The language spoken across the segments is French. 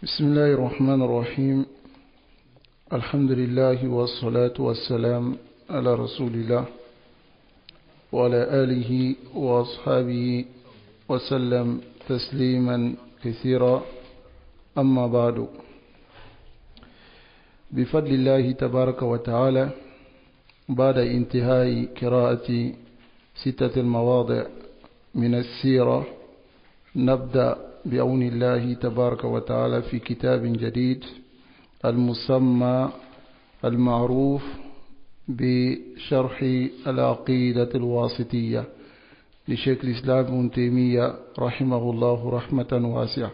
بسم الله الرحمن الرحيم. الحمد لله والصلاة والسلام على رسول الله وعلى آله وأصحابه وسلم تسليما كثيرا. أما بعد، بفضل الله تبارك وتعالى، بعد انتهاء قراءة 6 المواضع من السيرة، نبدأ بعون الله تبارك وتعالى في كتاب جديد المسمى المعروف بشرح العقيدة الواسطية لشيخ الإسلام ابن تيمية رحمه الله رحمة واسعة.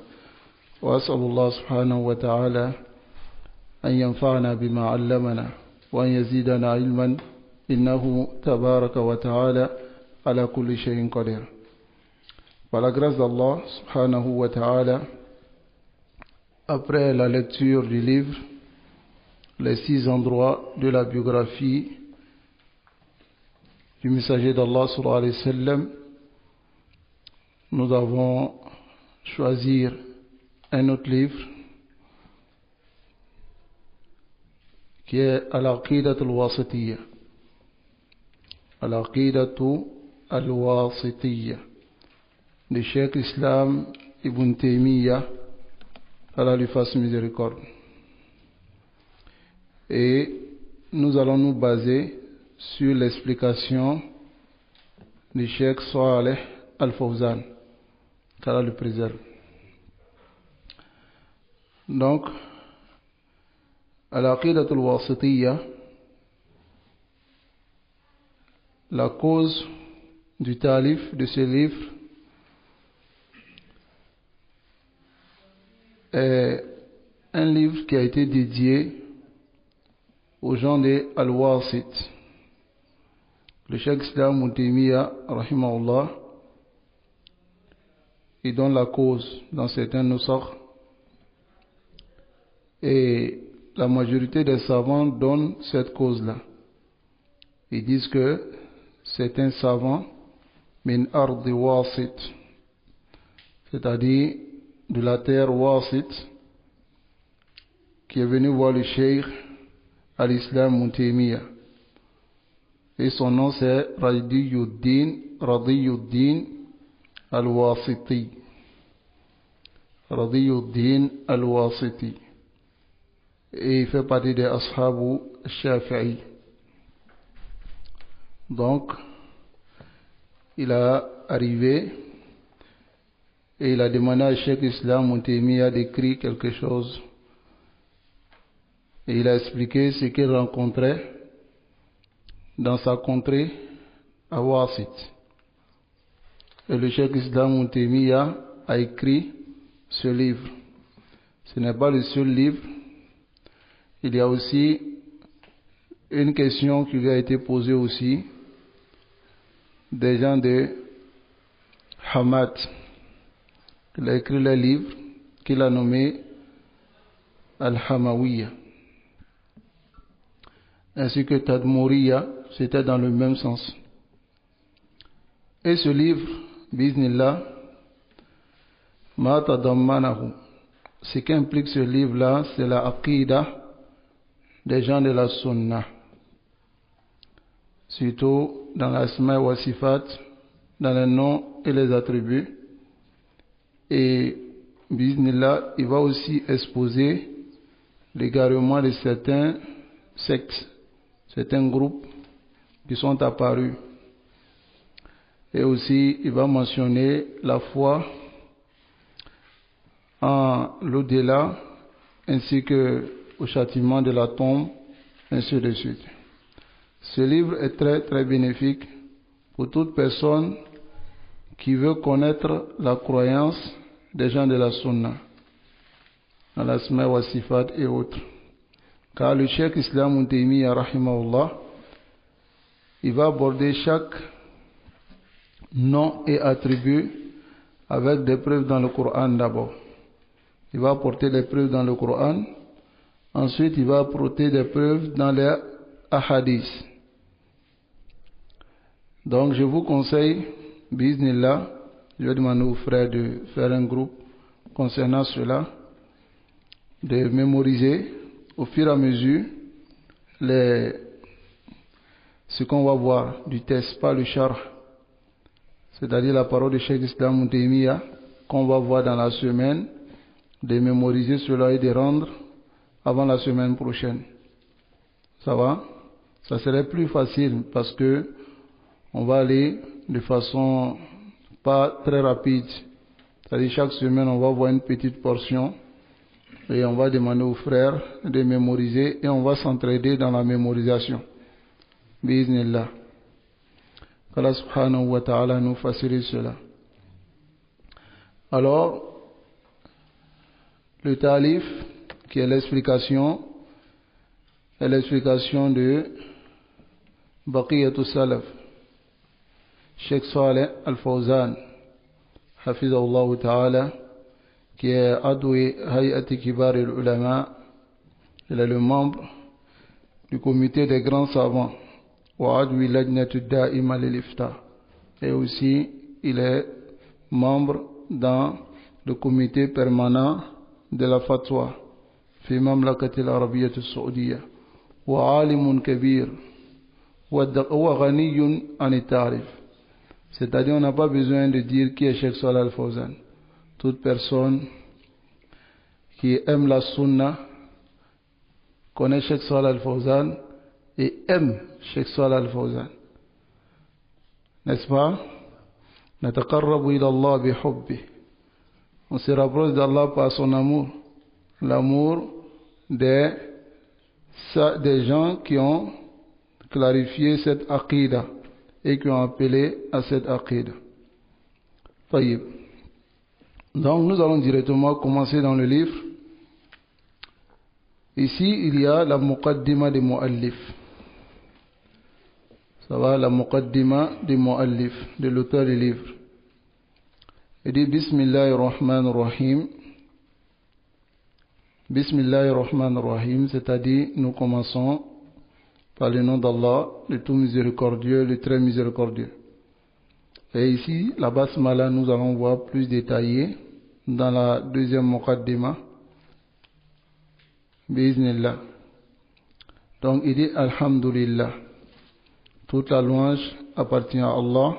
وأسأل الله سبحانه وتعالى أن ينفعنا بما علمنا وأن يزيدنا علما، إنه تبارك وتعالى على كل شيء قدير. Par la grâce d'Allah subhanahu wa ta'ala, après la lecture du livre Les 6 endroits de la biographie du messager d'Allah sallallahu alayhi wa sallam, nous avons choisi un autre livre qui est Al-Aqidat al-Wasitiyya. Al-Aqidat al-Wasitiyya de Cheikh Islam Ibn Taymiyyah, Allah lui fasse miséricorde. Et nous allons nous baser sur l'explication du Cheikh Saleh Al-Fawzan, qu'Allah le préserve. Donc, Al-Aqidat al-Wasitiyya, la cause du talif de ce livre est un livre qui a été dédié aux gens de Al-Wasit. Le Cheikh Islam Ibn Taymiyyah rahimahullah, il donne la cause dans certains nusakh, et la majorité des savants donnent cette cause-là. Ils disent que c'est un savant min ardi wasit, c'est-à-dire de la terre Wasit, qui est venu voir le Cheikh Al-Islam Ibn Taymiyyah. Et son nom c'est Radiyuddin Al-Wasiti. Radiyuddin Al-Wasiti. Et il fait partie des Ashabu Shafi'i. Donc, il a arrivé et il a demandé à Cheikh Islam Ibn Taymiyyah d'écrire quelque chose. Et il a expliqué ce qu'il rencontrait dans sa contrée à Wasit. Et le Cheikh Islam Ibn Taymiyyah a écrit ce livre. Ce n'est pas le seul livre. Il y a aussi une question qui lui a été posée aussi des gens de Hamad. Il a écrit le livre qu'il a nommé Al-Hamawiyya, ainsi que Tadmouriya, c'était dans le même sens. Et ce livre, Biznillah, Ma Tadammanahu, ce qu'implique ce livre-là, c'est la Aqidah des gens de la Sunna, surtout dans l'Asma wa Sifat, dans les noms et les attributs. Et Biznillah, il va aussi exposer l'égarement de certains sectes, certains groupes qui sont apparus. Et aussi, il va mentionner la foi en l'au-delà, ainsi que au châtiment de la tombe, ainsi de suite. Ce livre est très très bénéfique pour toute personne qui veut connaître la croyance des gens de la Sunna, dans l'Asma wa Sifat et autres. Car le Cheikh Islam Ibn Taymiyyah rahimahullah, il va aborder chaque nom et attribut avec des preuves dans le Coran d'abord. Il va apporter les preuves dans le Coran, ensuite il va apporter des preuves dans les hadiths. Donc je vous conseille, Biznillah, je vais demander aux frères de faire un groupe concernant cela, de mémoriser au fur et à mesure ce qu'on va voir du test, pas le char, c'est-à-dire la parole de Cheikh Islam Ibn Taymiyyah qu'on va voir dans la semaine, de mémoriser cela et de rendre avant la semaine prochaine. Ça va? Ça serait plus facile parce que on va aller de façon pas très rapide. C'est-à-dire chaque semaine on va voir une petite portion et on va demander aux frères de mémoriser et on va s'entraider dans la mémorisation. Bismillah. Allah subhanahu wa ta'ala nous facilite cela. Alors, le talif, qui est l'explication de Baqiyatul Salaf, Cheikh Saleh Al-Fawzan, Hafizahullah ta'ala, qui est Adwi Hayati Kibar al-Ulama, il est le membre du comité des grands savants. وعضو لجنة الدائمة للإفتاء et aussi il est membre dans le comité permanent de la fatwa في مملكة العربية السعودية وعالم كبير هو غني عن التعريف, c'est-à-dire on n'a pas besoin de dire qui est Cheikh Saleh Al-Fawzan. Toute personne qui aime la sunna connaît Cheikh Saleh Al-Fawzan et aime Cheikh Saleh Al-Fawzan, n'est-ce pas? نتقرب إلى الله بحبه, on se rapproche d'Allah par son amour, l'amour des gens qui ont clarifié cette aqida et qui ont appelé à cette aqida. طيب. Donc nous allons directement commencer dans le livre. Ici il y a la muqaddima de Mu'allif. Ça va, la muqaddima du mu'allif, de l'auteur du livre. Il dit Bismillahirrahmanirrahim. Bismillahirrahmanirrahim, c'est-à-dire nous commençons par le nom d'Allah, le tout miséricordieux, le très miséricordieux. Et ici, la basmala, nous allons voir plus détaillé dans la deuxième muqaddima. Bismillah. Donc il dit Alhamdulillah. Toute la louange appartient à Allah,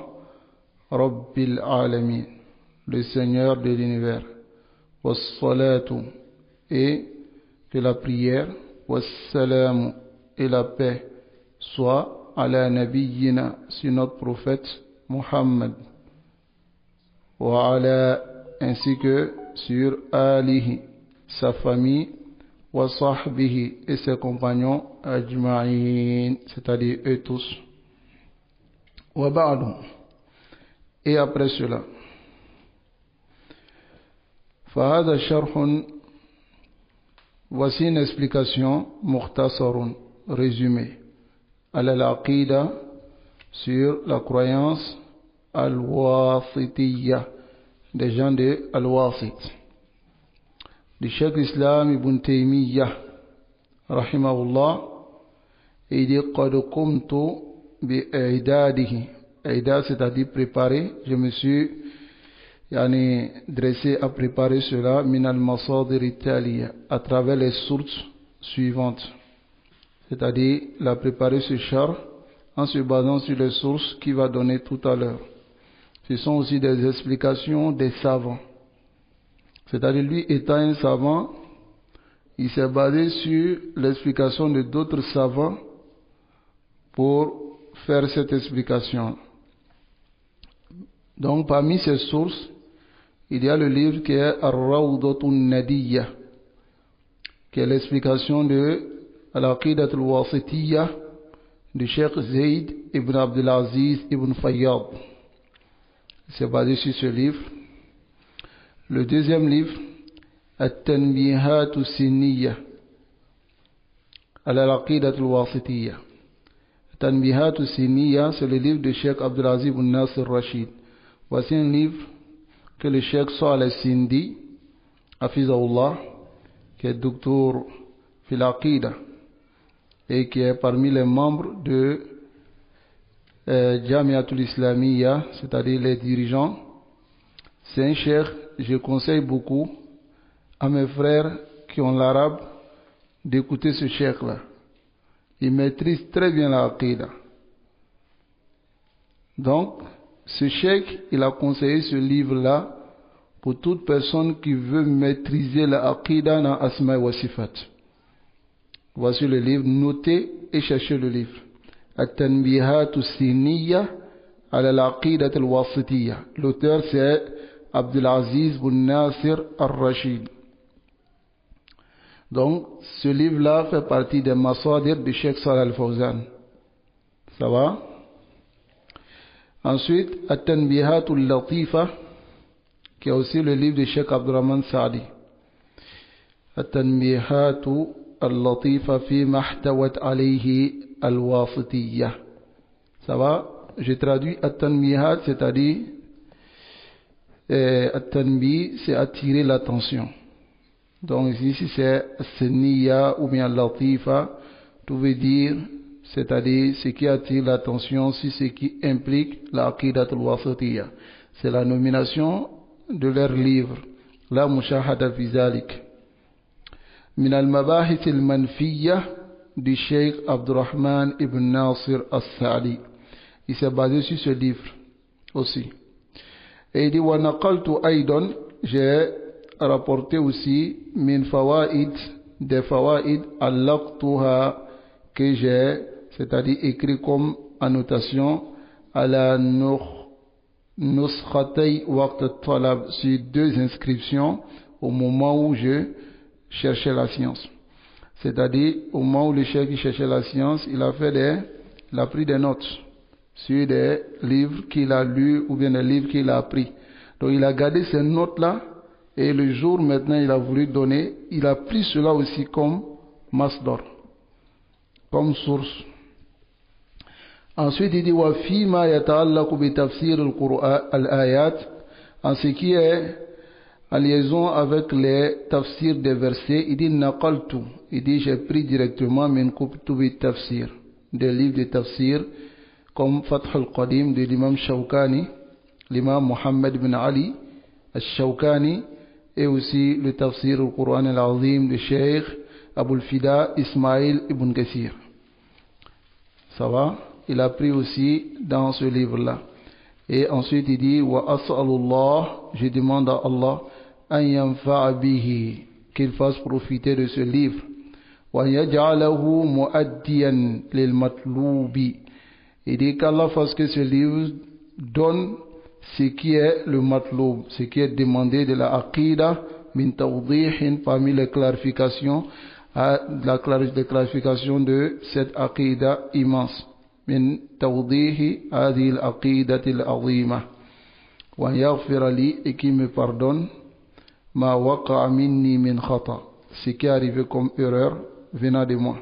Rabbil Alamin, le Seigneur de l'univers. Wassalatu, et que la prière, wassalamu, et la paix, soit ala nabiyyina, sur notre prophète Muhammad, wa ala, ainsi que sur alihi, sa famille, wa sahbihi, et ses compagnons, ajma'in, c'est-à-dire eux tous. Et après cela, فهذا شرح, voici une explication mukhtasarun, résumée, à l'aqida, sur la croyance al-wasitiyya, des gens de al-wasit, du Cheikh Islam Ibn Taymiyyah rahimahullah. Et il dit qad qumtu bi-i'dadihi, i'dad, c'est-à-dire préparer, je me suis dressé à préparer cela min al-masadir al-taliya, à travers les sources suivantes, c'est-à-dire la préparer ce char en se basant sur les sources qu'il va donner tout à l'heure. Ce sont aussi des explications des savants, c'est-à-dire lui étant un savant, il s'est basé sur l'explication de d'autres savants pour faire cette explication. Donc parmi ces sources, il y a le livre qui est Ar-Rawdatun Nadiyya, qui est l'explication de Al-Aqidat al-Wasitiyya de Cheikh Zayd ibn Abdelaziz ibn Fayyad. C'est basé sur ce livre. Le deuxième livre, At-Tanbihat al-Siniyya al-Aqidat al-Wasitiyya. Tanbihat al-Siniyya, c'est le livre de Cheikh Abdelaziz ibn Nasir Rashid. Voici un livre que le Cheikh Saleh Sindi, Hafizahullah, qui est docteur fil aqida et qui est parmi les membres de Jamiatul Islamiyya, c'est-à-dire les dirigeants. C'est un cheikh, je conseille beaucoup à mes frères qui ont l'arabe d'écouter ce cheikh-là. Il maîtrise très bien la aqidah. Donc, ce cheikh, il a conseillé ce livre-là pour toute personne qui veut maîtriser la aqidah dans Asma wa Sifat. Voici le livre, notez et cherchez le livre. At-Tanbihat as-Siniyya ala al-Aqidat al-Wasitiyya. L'auteur c'est Abdelaziz bin Nasir al-Rashid. Donc, ce livre-là fait partie des Masadir de Cheikh Salih al-Fawzan. Ça va? Ensuite, At-Tanbihat al-Latifa, qui est aussi le livre de Cheikh Abdurrahman Saadi. At-Tanbihat al-Latifa fi mahtawat alayhi al-Wasitiyya. Ça va? Je traduis At-Tanbihat, c'est-à-dire At-Tanbih, c'est attirer l'attention. Donc ici c'est Seniya ou bien Latifa, tout veut dire, c'est-à-dire ce qui attire l'attention, c'est ce qui implique la Aqidat al-Wasitiyya. C'est la nomination de leur livre, la Mushahada fi zalik. Min al-Mabahith al-Manfiyya du Cheikh Abdurrahman ibn Nasir al-Sa'di. Il s'est basé sur ce livre aussi. Et il dit, wa naqaltu aydan, j'ai rapporté aussi min fawaid, des fawaid allaqtuha, que j'ai, c'est-à-dire écrit comme annotation à la nuskhatay waqt talab, sur 2 inscriptions au moment où je cherchais la science. C'est-à-dire au moment où le cheikh cherchait la science, il a pris des notes sur des livres qu'il a lus ou bien des livres qu'il a appris. Donc il a gardé ces notes-là. Et le jour maintenant, il a voulu donner, il a pris cela aussi comme masdar, comme source. Ensuite, il dit, wa fi ma yata'allaqu bi tafsir al-ayat, en ce qui est en liaison avec les tafsirs des versets, il dit, naqaltu, il dit, j'ai pris directement min kutubi tafsir, des livres de tafsir, comme Fath al-Qadim de l'imam Shawkani, l'imam Muhammad ibn Ali al-Shawkani, et aussi le tafsir au Coran al-Azim de Cheikh Abul Fida Ismail ibn Kassir. Ça va? Il a pris aussi dans ce livre-là. Et ensuite il dit, wa as'alullah, je demande à Allah, an yanfa'a bihi, qu'il fasse profiter de ce livre. Wa yaj'alahu mu'addiyan lil matlubi. Il dit qu'Allah fasse que ce livre donne ce qui est le matloub, ce qui est demandé de la aqidah, min tawdihin, parmi les clarifications, les clarifications de cette aqidah immense. Min tawdihi hadhihi al-aqidati al-azima. Wa yaghfir li, et qui me pardonne, ma waqa'a minni min khata, ce qui est arrivé comme erreur venant de moi.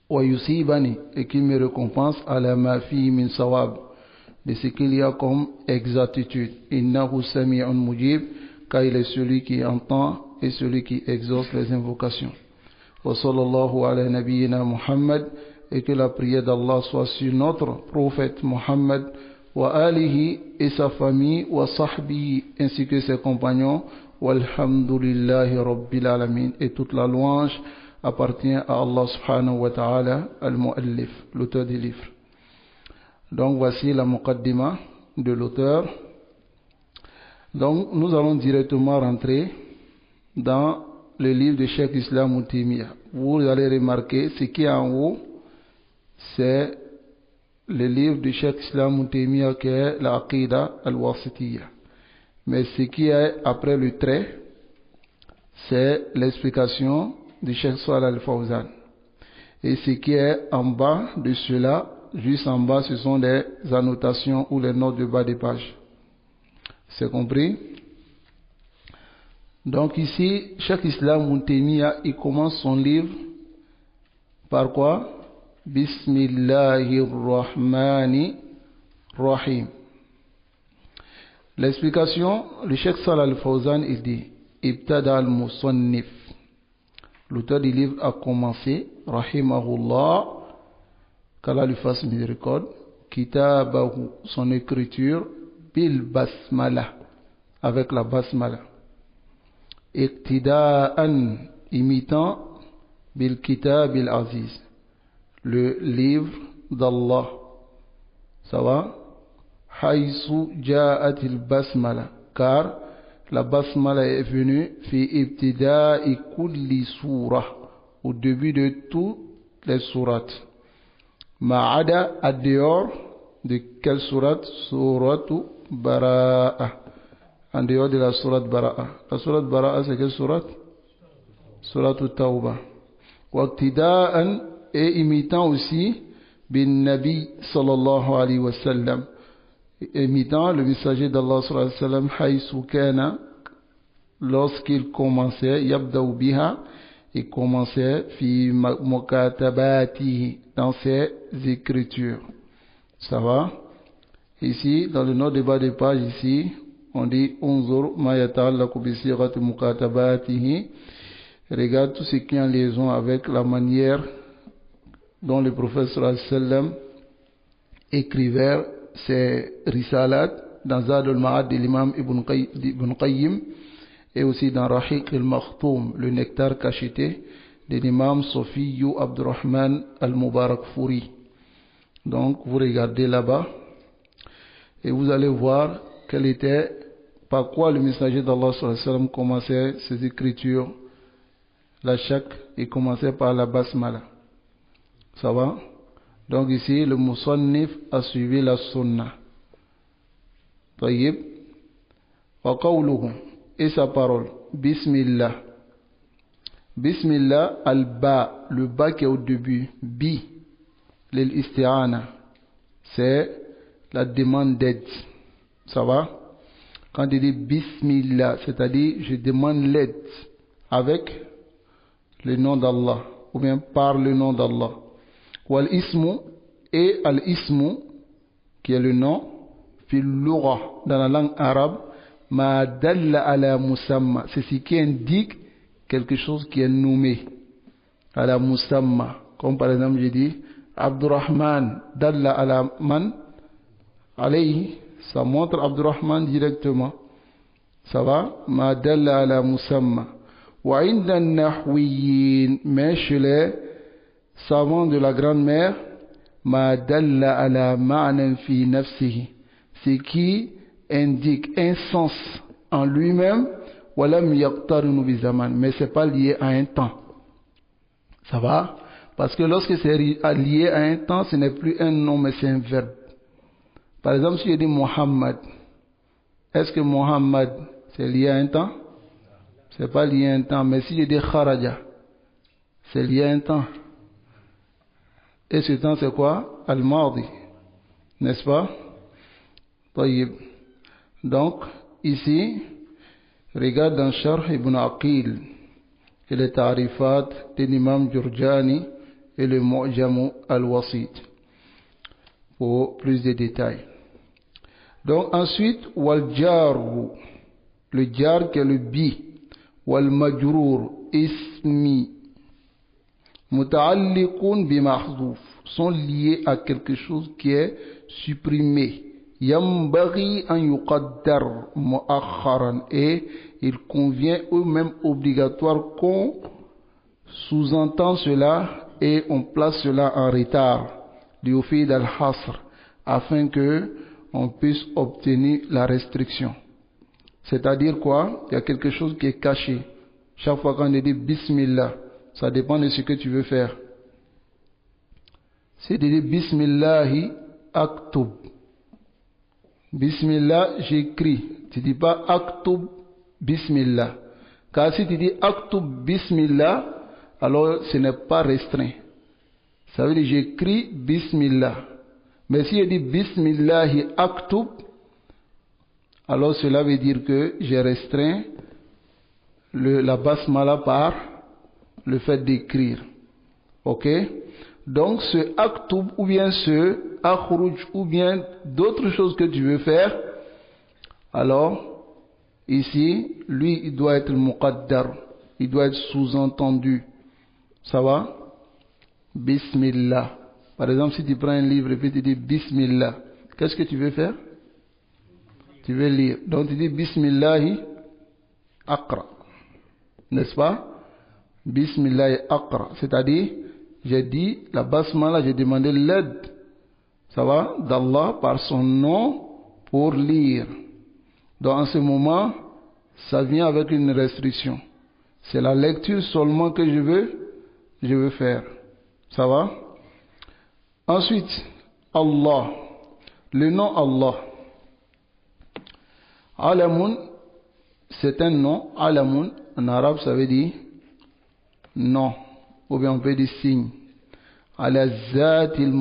Wa yusibani, et qui me récompense ala ma fi min sawab, de ce qu'il y a comme exactitude. Innahu sami'un mujib, car il est celui qui entend et celui qui exauce les invocations. Wa sallallahu ala nabiyyina Muhammad, et que la prière d'Allah soit sur notre prophète Muhammad, wa alihi, et sa famille, wa sahbihi, ainsi que ses compagnons, walhamdulillahi rabbil alamin, et toute la louange appartient à Allah subhanahu wa ta'ala, al-mu'allif, l'auteur du livre. Donc voici la muqaddima de l'auteur. Donc nous allons directement rentrer dans le livre de Cheikh Islam Ibn Taymiyya. Vous allez remarquer ce qui est en haut, c'est le livre de Cheikh Islam Ibn Taymiyya qui est la Aqidah al-Wasitiyya. Mais ce qui est après le trait, c'est l'explication de Cheikh Salih al-Fawzan. Et ce qui est en bas de cela, juste en bas, ce sont les annotations ou les notes de bas des pages. C'est compris? Donc ici, Cheikh Islam Ibn Taymiyya, il commence son livre par quoi? Bismillahirrahmanirrahim. L'explication, le Cheikh Salih al-Fawzan, il dit, Ibtada al-Musannif. L'auteur du livre a commencé, rahimahullah, qu'Allah lui fasse miséricorde, kitabahu, son écriture, bil basmala, avec la basmala. Iqtida'an, imitant bil kitab bil aziz, le livre d'Allah. Ça va? Haythu ja'at al basmala, car la basmala est venue fi ibtida'i kulli surah, au début de toutes les sourates. Ma'ada, à dehors de quelle sourate? Suratu Bara'a. En dehors de la sourate Bara'a. La sourate Bara'a, c'est quelle sourate? Suratu Tawbah. Waqtida'an, et imitant aussi bin Nabi sallallahu alayhi wa sallam, imitant le messager d'Allah sallallahu alayhi wa sallam, haythu kana, lorsqu'il commençait, yabda'u biha, il commençait fi mukatabatihi, dans ses écritures. Ça va? Ici, dans le note de bas de page, ici, on dit unzur ma yata'allaqu bi sighati mukatabatihi. Regarde tout ce qui est en liaison avec la manière dont le prophète sallallahu alayhi wa sallam écrivait ses risalat dans Zad al-Ma'ad de l'imam Ibn Qayyim, et aussi dans Rahiq al-Makhtoum, le nectar cacheté de l'imam Sofiyu Abdurrahman al-Mubarakfuri. Donc vous regardez là-bas et vous allez voir quel était, par quoi le messager d'Allah sallallahu alayhi wa sallam commençait ses écritures. La chaque, il commençait par la basmala. Ça va? Donc ici, le musannif a suivi la sunna. Tayyib. Wa qawluhu, et sa parole. Bismillah. Bismillah, al-ba, le ba qui est au début. Bi, l'isti'ana, c'est la demande d'aide. Ça va? Quand il dit Bismillah, c'est-à-dire je demande l'aide avec le nom d'Allah, ou bien par le nom d'Allah. Wal ismu, et al ismu, qui est le nom, fil lugha, dans la langue arabe, ma dalla ala musamma, c'est ce qui indique quelque chose qui est nommé, ala musamma. Comme par exemple, je dis Abdurrahman, dalla ala man, alayhi, ça montre Abdurrahman directement. Ça va? Ma dalla ala musamma. Wa inda nahwiyin, mais chez les savants de la grammaire, ma dalla ala ma'nan fi nafsihi, ce qui indique un sens en lui-même, walam yaqtarinu bi zaman, mais c'est pas lié à un temps. Ça va? Parce que lorsque c'est lié à un temps, ce n'est plus un nom, mais c'est un verbe. Par exemple, si je dis Muhammad, est-ce que Muhammad, c'est lié à un temps? C'est pas lié à un temps. Mais si je dis Kharaja, c'est lié à un temps. Et ce temps, c'est quoi? Al-Mardi. N'est-ce pas? Tayyib. Donc, ici, regarde dans Sharh Ibn Aqil et les Ta'rifat de l'imam Jurjani et le Mu'jamu al-Wasit pour plus de détails. Donc ensuite, wal jarru, le jar qui est le bi, wal majrur, ismi, muta'alliqun bi mahzouf, sont liés à quelque chose qui est supprimé. Yambaghi an yuqaddar mu'akharan, et il convient ou même obligatoire qu'on sous-entend cela et on place cela en retard, liufid al-hasr, afin que on puisse obtenir la restriction. C'est-à-dire quoi? Il y a quelque chose qui est caché. Chaque fois qu'on dit Bismillah, ça dépend de ce que tu veux faire. Si tu dis Bismillahi aktub, Bismillah, j'écris. Tu ne dis pas aktub Bismillah. Car si tu dis aktub Bismillah, alors ce n'est pas restreint. Ça veut dire j'écris Bismillah. Mais si je dis Bismillahi aktub, alors cela veut dire que j'ai restreint la basmala par le fait d'écrire. Ok? Donc ce aktub ou bien ce akhruj ou bien d'autres choses que tu veux faire, alors ici, lui, il doit être muqaddar, il doit être sous-entendu. Ça va? Bismillah. Par exemple, si tu prends un livre et puis tu dis Bismillah, qu'est-ce que tu veux faire? Tu veux lire. Donc tu dis Bismillahi Aqra. n'est-ce pas? Bismillah Aqra, c'est-à-dire, j'ai dit la basmala, j'ai demandé l'aide, ça va, d'Allah par son nom pour lire. Donc en ce moment, ça vient avec une restriction. C'est la lecture seulement que je veux faire. Ça va? Ensuite, Allah. Le nom Allah. Alamun, c'est un nom. Alamun, en arabe, ça veut dire nom. Ou bien on peut dire signe. Ala zatil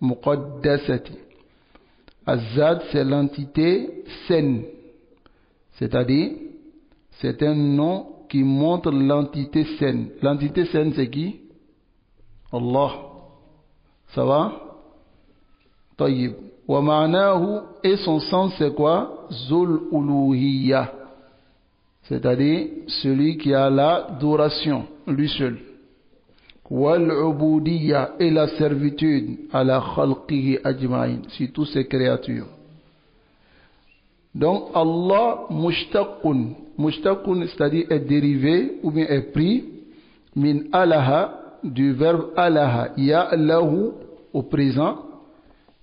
muqaddasati. Azad, c'est l'entité saine. C'est-à-dire, c'est un nom qui montre l'entité saine. L'entité saine, c'est qui? Allah. Ça va? Tayyib. Wa ma'nahu, et son sens, c'est quoi? Zul uluhiyya. C'est-à-dire, celui qui a l'adoration, lui seul. Wal ubudiyya, et la servitude, ala khalqihi ajma'in, sur toutes ses créatures. Donc, Allah, mushtaqun. Mushtaqun, c'est-à-dire est dérivé, ou bien est pris, min alaha, du verbe alaha, ya'lahu, au présent,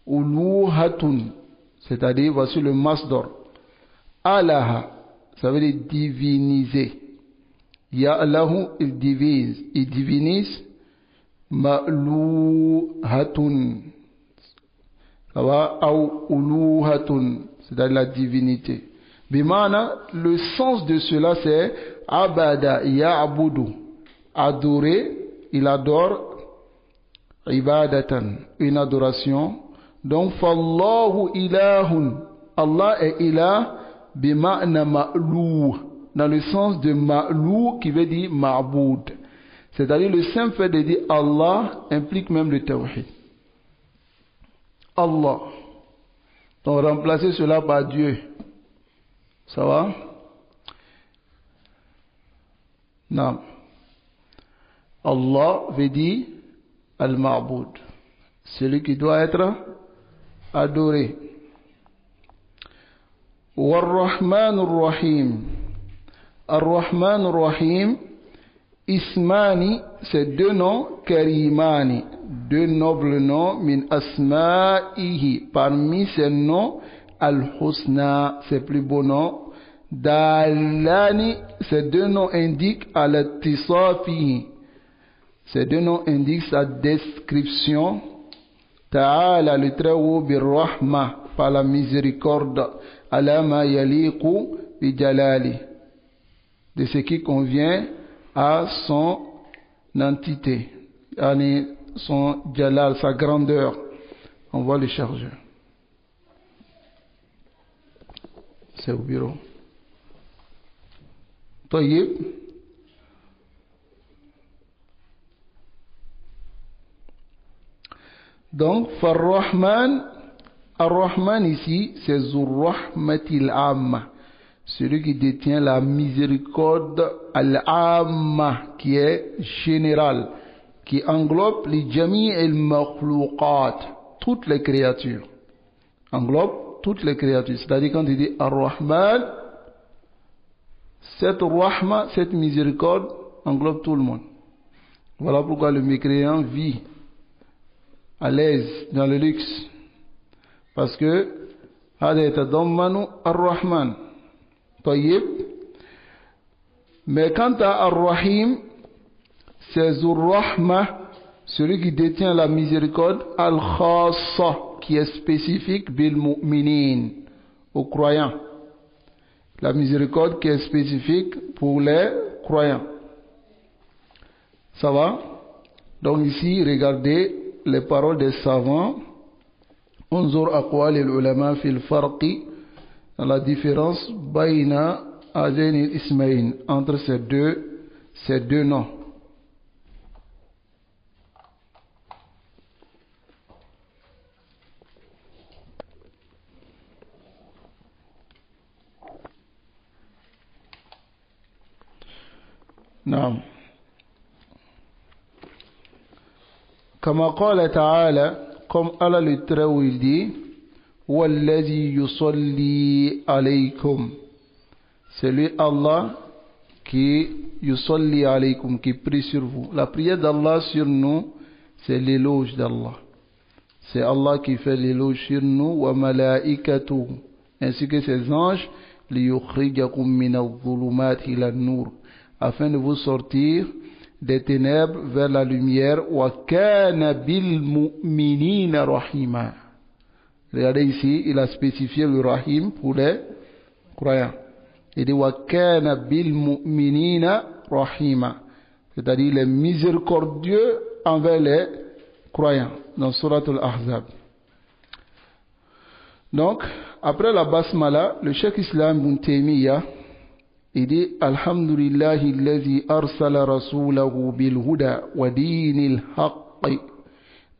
uluhatun, c'est-à-dire, voici le masdar. Alaha, ça veut dire diviniser. Ya'lahu, il divinise, ma'luhatun, ça va, ou uluhatun, c'est-à-dire la divinité. Bimana, le sens de cela c'est abada ya'budu, adorer, il adore, ibadatan, une adoration. Donc fallahu ilahun, Allah est ilah, bima'na ma'lou, dans le sens de ma'lou qui veut dire ma'boud. C'est-à-dire le simple fait de dire Allah implique même le tawhid. Allah. Donc remplacer cela par Dieu. Ça va? Non. Allah veut dire Al-Ma'boud. Celui qui doit être adoré. War-Rahman ar-Rahim. Ar-Rahman ar-Rahim. Ismani, c'est deux noms, Karimani, deux nobles noms, min asma'ihi, parmi ces noms, Al-Husna, ses plus beaux noms, Dalani, ces deux noms indiquent al-Tisafihi, ces deux noms indiquent sa description, Ta'ala, le très haut, bir-Rahma, par la miséricorde, alama yaliqu bi jalali, de ce qui convient à son entité, à son jalal, sa grandeur. On voit le chargeur. C'est au bureau. Tayyib. Donc, Ar-Rahman ici, c'est Zur-Rahmatil Amma. Celui qui détient la miséricorde al-amma, qui est générale, qui englobe les jami' al-makhlouqat, toutes les créatures. Englobe toutes les créatures. C'est-à-dire quand il dit ar-Rahman, cette rahma, cette miséricorde englobe tout le monde. Voilà pourquoi le mécréant vit à l'aise dans le luxe. Parce que hada yatadammanu ar-Rahman. Tayyib. Mais quant à Ar-Rahim, c'est Zur-Rahma, celui qui détient la miséricorde, Al-Khassa, qui est spécifique, bil mu'minin, aux croyants. La miséricorde qui est spécifique pour les croyants. Ça va? Donc ici, regardez les paroles des savants. Unzur aqwal al-ulama fil farqi, dans la différence bayna ajain al-ismayn, entre ces deux noms. نعم كما قال تعالى comme Allah le très où il dit والذي يصلي عليكم, c'est lui Allah qui yusalli alaykum, qui prie sur vous. La prière d'Allah sur nous, c'est l'éloge d'Allah. C'est Allah qui fait l'éloge sur nous, wa malaikatuhu, ainsi que ses anges, liyukhrijakum min adh-dhulumat ila an-nur, afin de vous sortir des ténèbres vers la lumière. Wa kana bil mu'minina rahima. Regardez ici, il a spécifié le rahim pour les croyants. Il dit wa kana bil mu'minina rahima, c'est-à-dire les miséricordieux envers les croyants, dans Surat al-Ahzab. Donc, après la basmala, le Cheikh Islam Ibn Taymiyyah, il dit Alhamdulillahi allazi arsala rasulahu bil huda wa dinil haqqi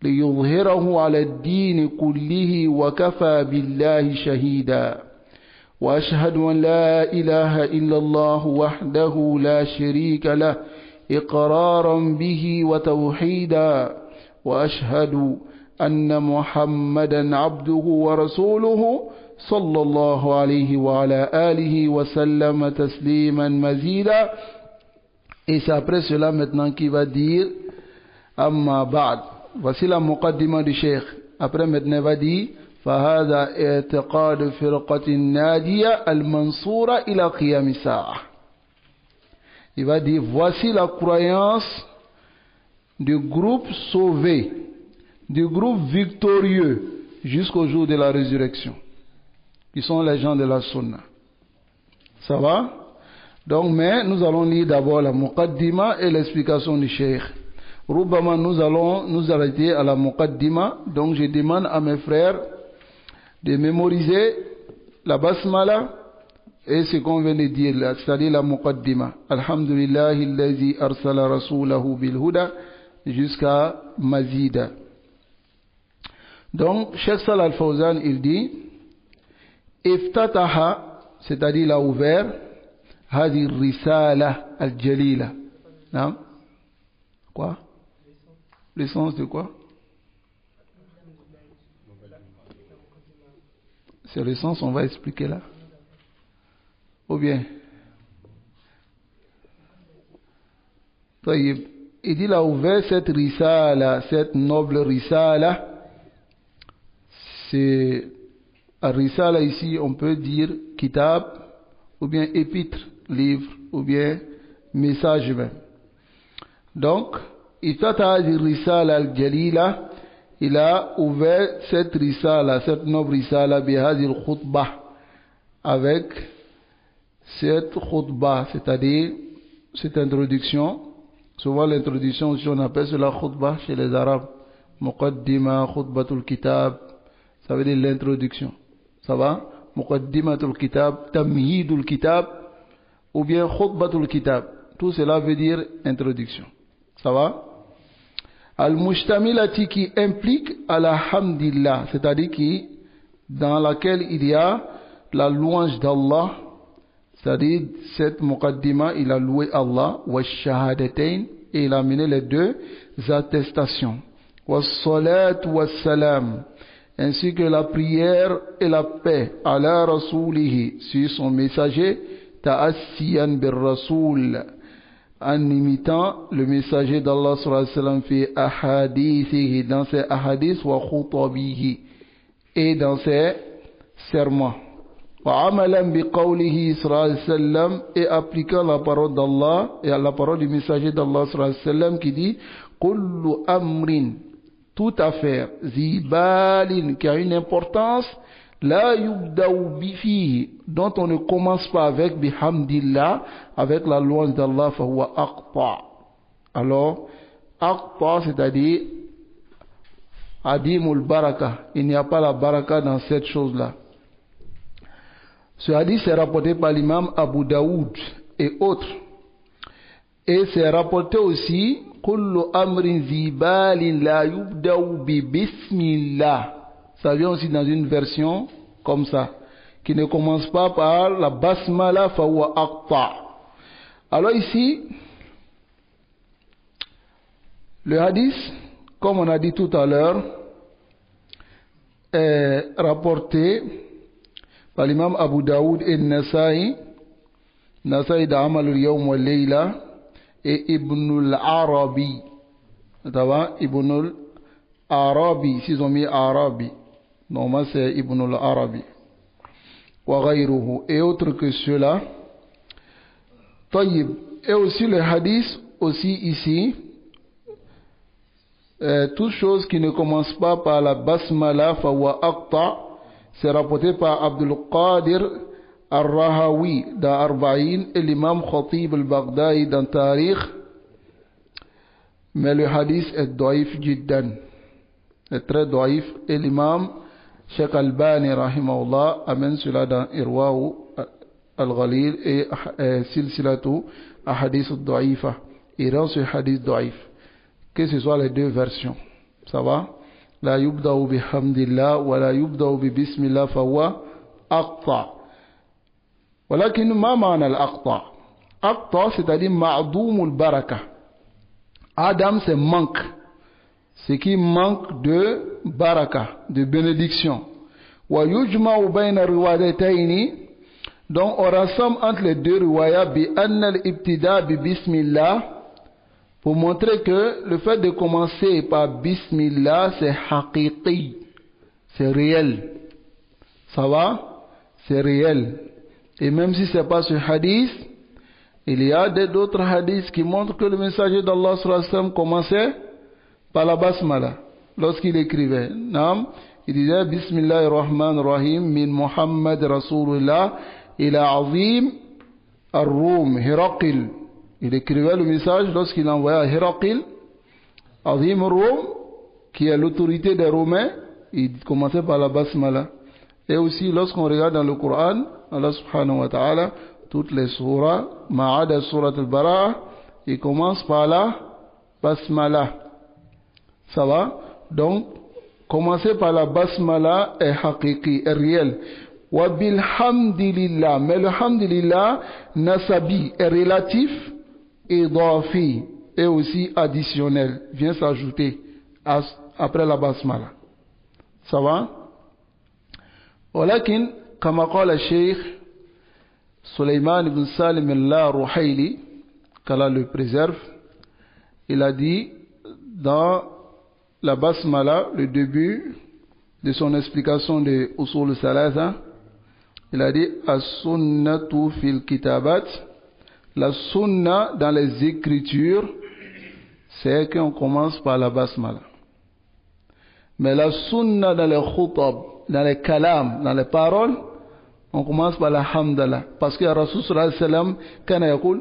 liyudhhirahu ala ad-din kullihi wa kafa billahi shahida. وأشهد أن لا إله إلا الله وحده لا شريك له إقرارا به وتوحيدا وأشهد أن محمدا عبده ورسوله صلى الله عليه وعلى آله وسلم تسليما مزيدا. Et c'est après cela maintenant qu'il va dire Amma ba'd. Voici la muqaddima du Cheikh. Après maintenant il va dire فهذا اعتقاد فرقة الناجية المنصورة إلى قيام الساعة. Il va dire voici la croyance du groupe sauvé, du groupe victorieux jusqu'au jour de la résurrection, qui sont les gens de la sunna. Ça va? Donc, mais nous allons lire d'abord la muqaddima et l'explication du Cheikh. Roubama, nous allons nous arrêter à la muqaddima. Donc, je demande à mes frères de mémoriser la basmala et ce qu'on vient de dire là, c'est-à-dire la muqaddima. Alhamdulillahi allazi arsala rasulahu bil huda jusqu'à Mazida. Donc, Cheikh Salih Al-Fawzan, il dit Iftataha, c'est-à-dire il a ouvert Hadi Risala Al-Jalila. Non? Quoi? L'essence de quoi? C'est le sens, on va expliquer là. Ou bien, il dit il a ouvert cette risala, cette noble risala. C'est risala ici, on peut dire kitab, ou bien épître, livre, ou bien message même. Donc, Iftata risala al-jalila, il a ouvert cette risala, cette noble risala, bihazil khutbah, avec cette khutbah, c'est-à-dire cette introduction. Souvent l'introduction, si on appelle cela khutbah chez les Arabes, muqaddima, khutbatul kitab, ça veut dire l'introduction. Ça va? Muqaddimatul kitab, tamhidul kitab, ou bien khutbatul kitab. Tout cela veut dire introduction. Ça va? Al-Mushtamilati, qui implique Alhamdulillah, c'est-à-dire qui, dans laquelle il y a la louange d'Allah, c'est-à-dire cette muqaddima, il a loué Allah, wa shahadatain, et il a mené les deux attestations, wa salat wa salam, ainsi que la prière et la paix, ala rasulihi, sur son messager, ta'assiyan bir rasoul, en imitant le messager d'Allah sallallahu alayhi wa sallam fi ahadithihi, dans ses ahadiths, wa khutabihi, et dans ses sermons, wa amalan bi qawlihi sallallahu alayhi wa sallam, et appliquant la parole d'Allah et la parole du messager d'Allah sallallahu alayhi wa sallam qui dit kullu amrin, toute affaire, zibalin, qui a une importance, la yubda'u bihi, dont on ne commence pas avec bihamdillah, avec la louange d'Allah, fa huwa aqta. Alors, aqta, c'est-à-dire adimul baraka, il n'y a pas la baraka dans cette chose-là. Ce hadith est rapporté par l'imam Abu Daoud et autres. Et c'est rapporté aussi kullu amrin zibalin la yubda'u bi bismillah. Ça vient aussi dans une version comme ça, qui ne commence pas par la basmala fa huwa aqta. Alors ici, le hadith, comme on a dit tout à l'heure, est rapporté par l'imam Abu Daoud et Nasa'i Nasa'i da Amal al-Yawm wa Layla et Ibn al-Arabi. Ibn al-Arabi, s'ils ont mis Arabi. Normalement c'est Ibn al-Arabi. Wa ghayruhu, et autres que ceux-là. Tayyib. Et aussi le hadith, aussi ici, toute chose qui ne commence pas par la basmala, fawa aqta, c'est rapporté par Abdul Qadir al-Rahawi dans Arba'in et l'imam Khatib al-Baghdadi dans Tarikh. Mais le hadith est daïf jiddan, est très daïf, et l'imam Sheikh Albani rahimahullah amène cela dans Irwa'u al-Ghalil et Silsilatu ahadith al-da'ifa. Il rend ce hadith daïf, que ce soit les deux versions. Ça va? La yubda'u bihamdillah wa la yubda'u bi bismillah fawa aqta. Walakin ma ma'na al-aqta? Aqta, c'est-à-dire ma'doum al-baraka. Adam, c'est manque. Ce qui manque de baraka, de bénédiction. Wa yujma'u bayna riwayataini. Donc on rassemble entre les deux riwayas bi anna al-ibtida bi bismillah, pour montrer que le fait de commencer par bismillah c'est haqiqi, c'est réel. Ça va? C'est réel. Et même si c'est pas ce hadith, il y a d'autres hadiths qui montrent que le messager d'Allah sallallahu alayhi wa sallam commençait par la basmala lorsqu'il écrivait. Nam, il disait Bismillahirrahmanirrahim min Muhammad Rasulullah ila Azim ar-Rum Hiraqil. Il écrivait le message lorsqu'il envoyait à Hiraqil, Azim ar-Rum, qui est l'autorité des Romains. Il commençait par la basmala. Et aussi lorsqu'on regarde dans le Coran, Allah subhanahu wa ta'ala, toutes les surahs, ma'ada surat al-Bara'a, il commence par la basmala. Ça va? Donc, commencer par la basmala est haqiqi, est réel. Wa bilhamdilillah, mais le hamdilillah nasabi est relatif, idafi et aussi additionnel, vient s'ajouter après la basmala. Ça va? ولكن كما قال الشيخ Sulayman ibn Salim al-Ruhaili, qu'Allah le préserve, il a dit dans la basmala, le début de son explication de Usul Salasa, il a dit as-sunnatu fil kitabat, la sunna dans les écritures, c'est qu'on commence par la basmala. Mais la sunna dans les khutab, dans les kalam, dans les paroles, on commence par la hamdallah. Parce que Rasul sallallahu alayhi wa sallam, kana yaqul,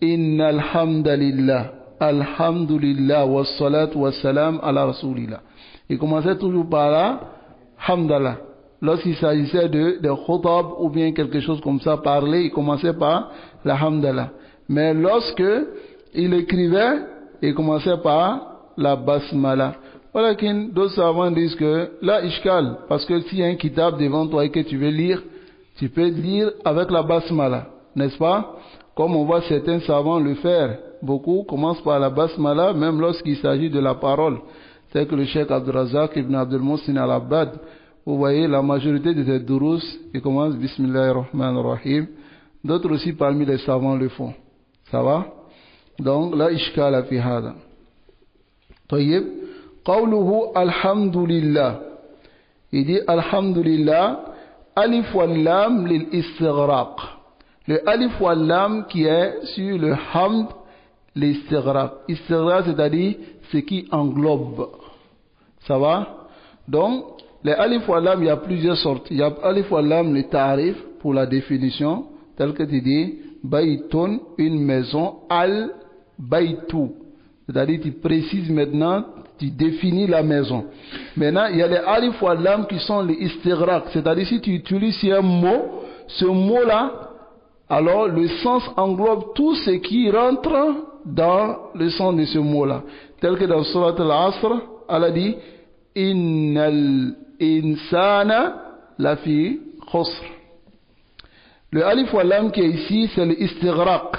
inna alhamdulillah, alhamdulillah, wa salatu wa salam ala rasulillah. Il commençait toujours par la hamdallah. Lorsqu'il s'agissait de khutab ou bien quelque chose comme ça, parler, il commençait par la hamdallah. Mais lorsque il écrivait, il commençait par la basmala. Voilà qu'une d'autres savants disent que là, ishkal, parce que s'il y a un kitab devant toi et que tu veux lire, tu peux lire avec la basmala, n'est-ce pas? Comme on voit certains savants le faire. Beaucoup commencent par la basmala, même lorsqu'il s'agit de la parole. C'est que le Cheikh Abdul Razak ibn Abdul Muhsin al-Abbad, vous voyez, la majorité de ces durus, ils commencent Bismillahirrahmanirrahim. D'autres aussi parmi les savants le font. Ça va? Donc, là, ishkala fi hada. Tayyib. Qawluhu alhamdulillah. Il dit alhamdulillah, alif wal lam lil istighraq. Le alif wal lam qui est sur le hamd, l'istighraq. Istighraq, c'est-à-dire ce qui englobe. Ça va? Donc, les alif wal lam, il y a plusieurs sortes. Il y a alif wal lam, le ta'rif, pour la définition, tel que tu dis, baytun, une maison, al baytu. C'est-à-dire, tu précises maintenant, tu définis la maison. Maintenant, il y a les alif wal lam qui sont les istighraq. C'est-à-dire, si tu utilises un mot, ce mot-là, alors le sens englobe tout ce qui rentre dans le sens de ce mot-là. Tel que dans Surat al-Asr, Allah dit, Innal insana lafi khusr. Le alif wal lam qui est ici, c'est le istighraq.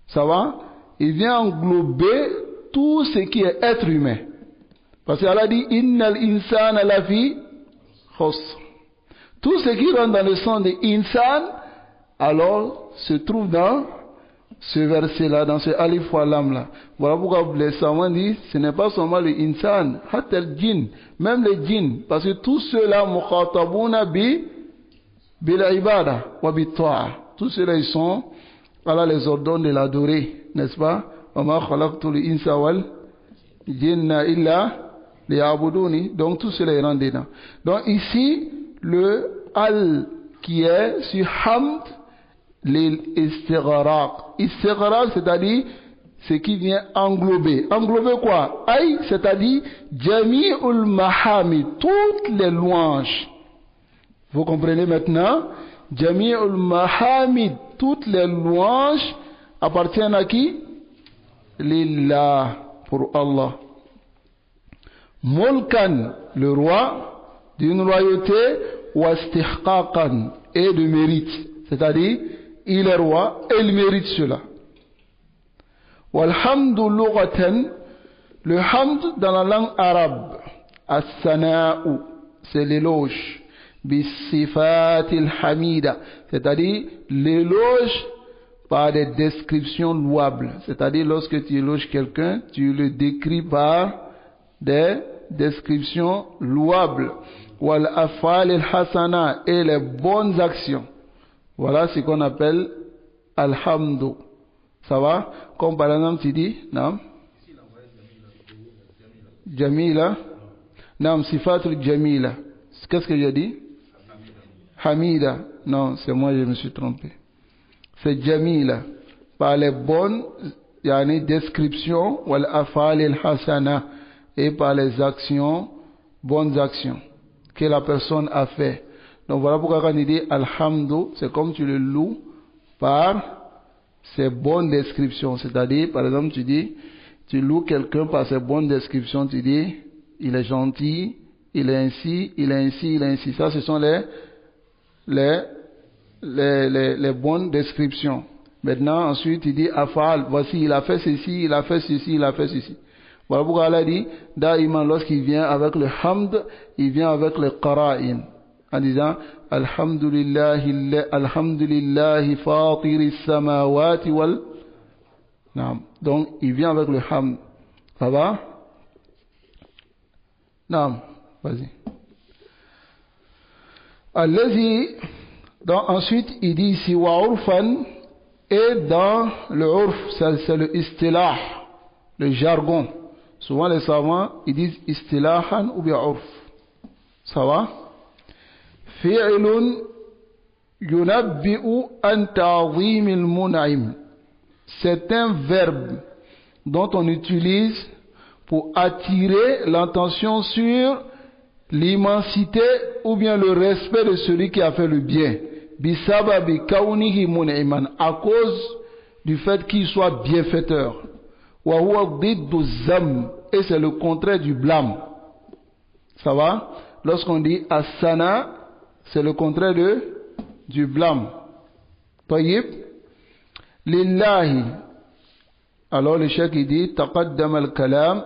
Ça va? Il vient englober tout ce qui est être humain. Parce qu'Allah dit Innal insana lafi khusr. Tout ce qui rentre dans le sens de insan, alors se trouve dans ce verset-là, dans ce alif wa lam là. Voilà pourquoi les savants disent, ce n'est pas seulement le insan, hatel djinn, même les djinns, parce que tous ceux-là, muqatabuna bil ibada wa bi ta'a. Tous ceux-là, ils sont, Allah les ordonne de l'adorer, n'est-ce pas? Wa ma khalaqtul insa wal jinna illa liya'buduni. Donc tout cela est rentré dedans. Donc ici, le al qui est sur hamd, l'istighraq. Istighraq, c'est-à-dire ce qui vient englober. Englober quoi? Aïe, c'est-à-dire jami'ul mahamid, toutes les louanges. Vous comprenez maintenant? Jami'ul mahamid, toutes les louanges appartiennent à qui? Lillah, pour Allah. Mulkan, le roi, d'une royauté, wa istihqaqan, et de mérite. C'est-à-dire, il est roi et il mérite cela. Walhamdu lughatan, le hamd dans la langue arabe, as-sana'u, c'est l'éloge, bis-sifatil hamida, c'est-à-dire l'éloge par des descriptions louables. C'est-à-dire lorsque tu éloges quelqu'un, tu le décris par des descriptions louables. Wal afal al-hasana, et les bonnes actions. Voilà ce qu'on appelle alhamdu. Ça va? Comme par exemple tu dis, nam? Jamila. Nam, sifatul jamila. Qu'est-ce que j'ai dit? Hamida. Non, c'est moi, je me suis trompé. C'est jamila. Par les bonnes, descriptions, wal afal al-hasana, et par les actions, bonnes actions que la personne a fait. Donc voilà pourquoi quand il dit alhamdu, c'est comme tu le loues par ses bonnes descriptions. C'est-à-dire, par exemple, tu dis, tu loues quelqu'un par ses bonnes descriptions, tu dis, il est gentil, il est ainsi, il est ainsi, il est ainsi. Ça, ce sont les bonnes descriptions. Maintenant, ensuite, il dit afal, voici, il a fait ceci, il a fait ceci, il a fait ceci. Voilà pourquoi Allah dit, daïman, lorsqu'il vient avec le hamd, il vient avec le qara'in. En disant alhamdulillahi fatiri samawati wal. Non. Donc il vient avec le hamd. Ça va? Non. Vas-y. Allazi. Donc ensuite il dit ici wa urfan, et dans le urf, c'est le istilah, le jargon. Souvent les savants ils disent istilahan ou bien urf. Ça va? Fi'lun yunabbi'u an ta'zimil mun'im. C'est un verbe dont on utilise pour attirer l'attention sur l'immensité ou bien le respect de celui qui a fait le bien. Bisababi kaunihi mun'iman, à cause du fait qu'il soit bienfaiteur. Wa huwa diddu zam, et c'est le contraire du blâme. Ça va? Lorsqu'on dit asana, c'est le contraire du blâme. Tayyib. Lillahi. Alors le cheikh il dit taqaddam al-kalam.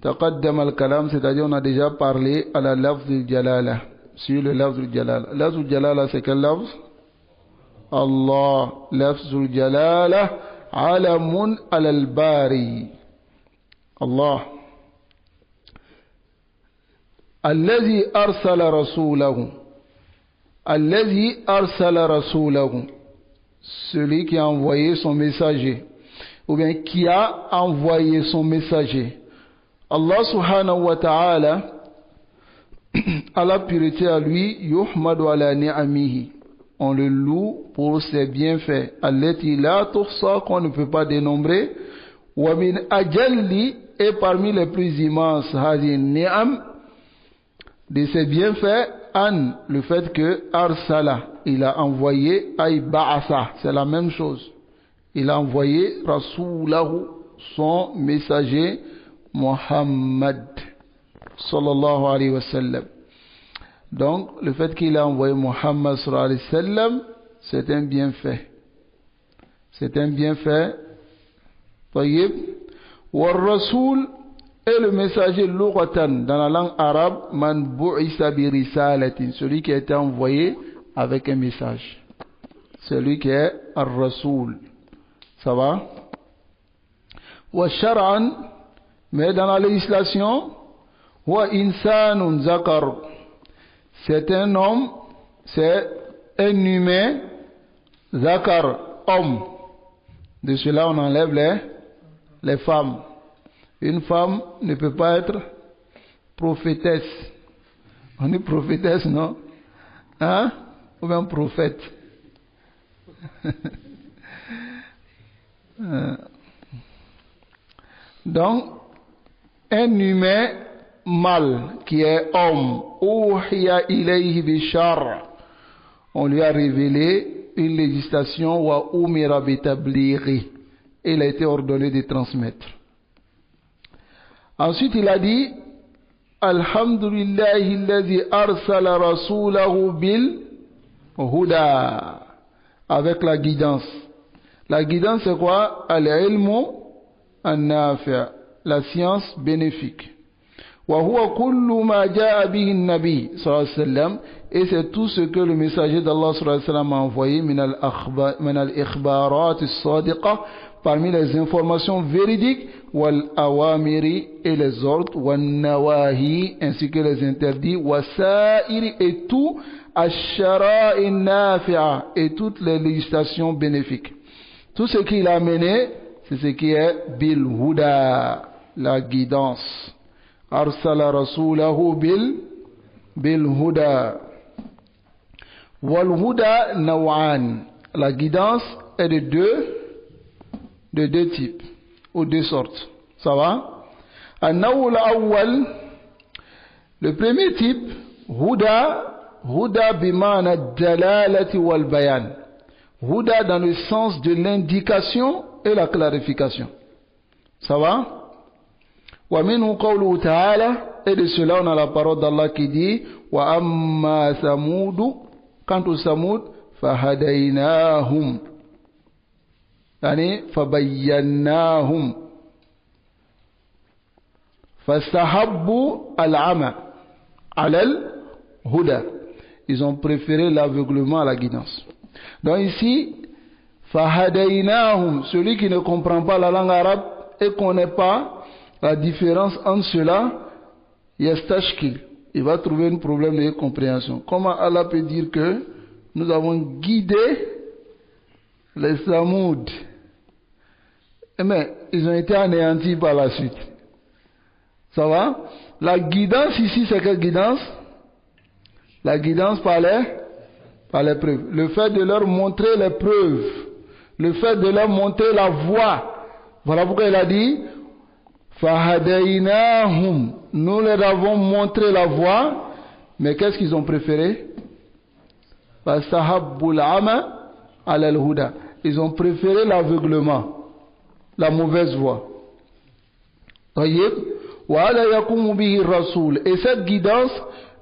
Taqaddam al-kalam, c'est-à-dire on a déjà parlé à la lafz al-jalala. Sur le lafz al-jalala. Lafz al-jalala c'est quel lafz? Allah. Lafz al-jalala alamun al-bari. Allah. Allazi arsala rasulahu. Allazi arsala rasulahu. Celui qui a envoyé son messager. Ou bien qui a envoyé son messager. Allah subhanahu wa ta'ala, à la pureté à lui, yuhmadu ala ni'amihi. On le loue pour ses bienfaits. Allati la tuhsa, qu'on ne peut pas dénombrer. Wa min ajalli, et parmi les plus immenses, hadi ni'am, de ses bienfaits, an, le fait que arsala, il a envoyé, ay ba'asa, c'est la même chose. Il a envoyé rasulahu, son messager, Muhammad, sallallahu alayhi wa sallam. Donc, le fait qu'il a envoyé Muhammad sallallahu alayhi wa sallam, c'est un bienfait. C'est un bienfait. Tayyib. Wa rasoul, et le messager lughatan, dans la langue arabe, man bu'isa bi risalatin, celui qui a été envoyé avec un message. celui qui est Ar-Rasoul. Ça va? Wa shar'an, mais dans la législation, wa insanun zakar, c'est un homme, c'est un humain, zakar, homme. De cela on enlève les femmes. Une femme ne peut pas être prophétesse. On dit prophétesse, non? Hein? Ou bien prophète. Donc, un humain mâle qui est homme, uhiya ilayhi bishar, on lui a révélé une législation wa umira bitablighi, et il a été ordonné de transmettre. Ensuite, il a dit Alhamdulillahi alladhi arsala rasulahu bil huda, avec la guidance. La guidance, c'est quoi? Al-ilmu an-nafi', la science bénéfique. Wa huwa kullu ma jaa bihi an-nabi sallallahu alayhi wa sallam, et c'est tout ce que le messager d'Allah sallallahu alayhi wa sallam a envoyé min al-ikhbarat as-sadiqa, parmi les informations véridiques, wal awamiri, et les ordres, wal nawahi, ainsi que les interdits, wasairi, et tout ash-shara'i nafi'a, et toutes les législations bénéfiques. Tout ce qu'il a amené, c'est ce qui est bil huda, la guidance. Arsala rasulahu bil huda. Wal huda naw'an, la guidance est de deux types ou deux sortes. Ça va? An-naw'ul awwal, le premier type, huda bimana dalalati wal bayan. Huda dans le sens de l'indication et la clarification. Ça va? Wa minhu qawluhu ta'ala, et de cela on a la parole d'Allah qui dit wa amma samudu, quant au Samoud, fahadaynahum, yani fabayyannahum, fastahabbu al-ama ala al-huda, ils ont préféré l'aveuglement à la guidance. Donc ici, fahadaynahum, celui qui ne comprend pas la langue arabe et connaît pas la différence entre cela, yastashkil, il va trouver un problème de compréhension. Comment Allah peut dire que nous avons guidé les Samoud, mais ils ont été anéantis par la suite. Ça va? La guidance ici, c'est quelle guidance? La guidance par les preuves. Le fait de leur montrer les preuves. Le fait de leur montrer la voie. Voilà pourquoi il a dit Fahadaynahum, nous leur avons montré la voie, mais qu'est-ce qu'ils ont préféré? Fastahabbul ama ala al-huda, ils ont préféré l'aveuglement, la mauvaise voie. Tayyib, wa ala yakumu bihi rasoul, et cette guidance,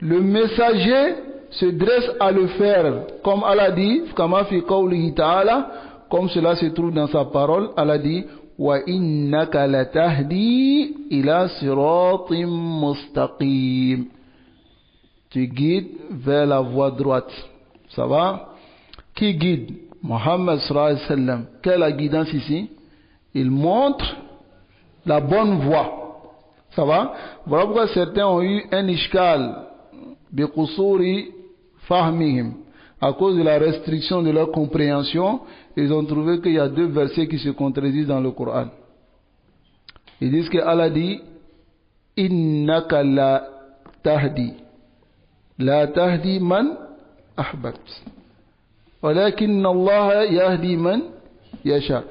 le messager se dresse à le faire, comme Allah dit, kama fi qawlihi ta'ala, comme cela se trouve dans sa parole, Allah dit wa innaka latahdi ila siratim mustaqim, tu guides vers la voie droite. Ça va? Qui guide? Muhammad sallallahu alayhi wa sallam. Quelle est la guidance ici? Il montre la bonne voie. Ça va? Voilà pourquoi certains ont eu un ishkal bi qusuri fahmihim, à cause de la restriction de leur compréhension. Ils ont trouvé qu'il y a deux versets qui se contredisent dans le Coran. Ils disent que Allah dit innaka la tahdi man ahbabt walakin Allah yahdi man yasha.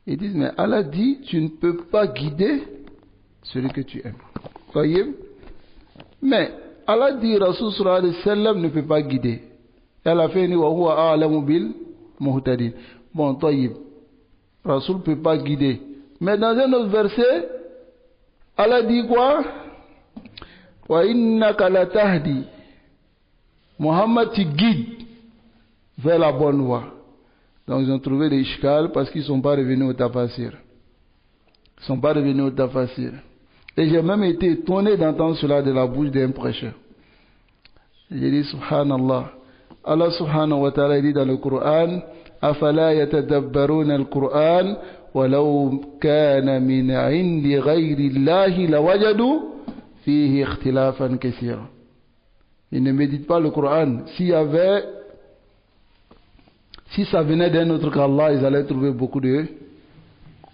Ils disent mais Allah dit tu ne peux pas guider celui que tu aimes. Voyez? Mais Allah dit Rasul sallallahu alayhi wa sallam ne peut pas guider. Elle a fait ni wa huwa a'lamu bil muhtadin. Bon, tayyib. Rasul ne peut pas guider. Mais dans un autre verset, Allah dit quoi? Wa innaka la tahdi. Muhammad, tu guides vers la bonne voie. Donc ils ont trouvé des ishkal parce qu'ils ne sont pas revenus au tafsir. Ils ne sont pas revenus au tafsir. Et j'ai même été étonné d'entendre cela de la bouche d'un prêcheur. J'ai dit, subhanallah, Allah subhanahu wa ta'ala dit dans le Coran, أَفَلَا يَتَدَبَّرُونَ الْقُرْآنَ وَلَوْ كَانَ مِنْ عِنْدِ غَيْرِ اللَّهِ لَوَجَدُوا فِيهِ اخْتِلَافًا كَثِيرًا. Ils ne méditent pas le Coran. Si ça venait d'un autre qu'Allah, ils allaient trouver beaucoup de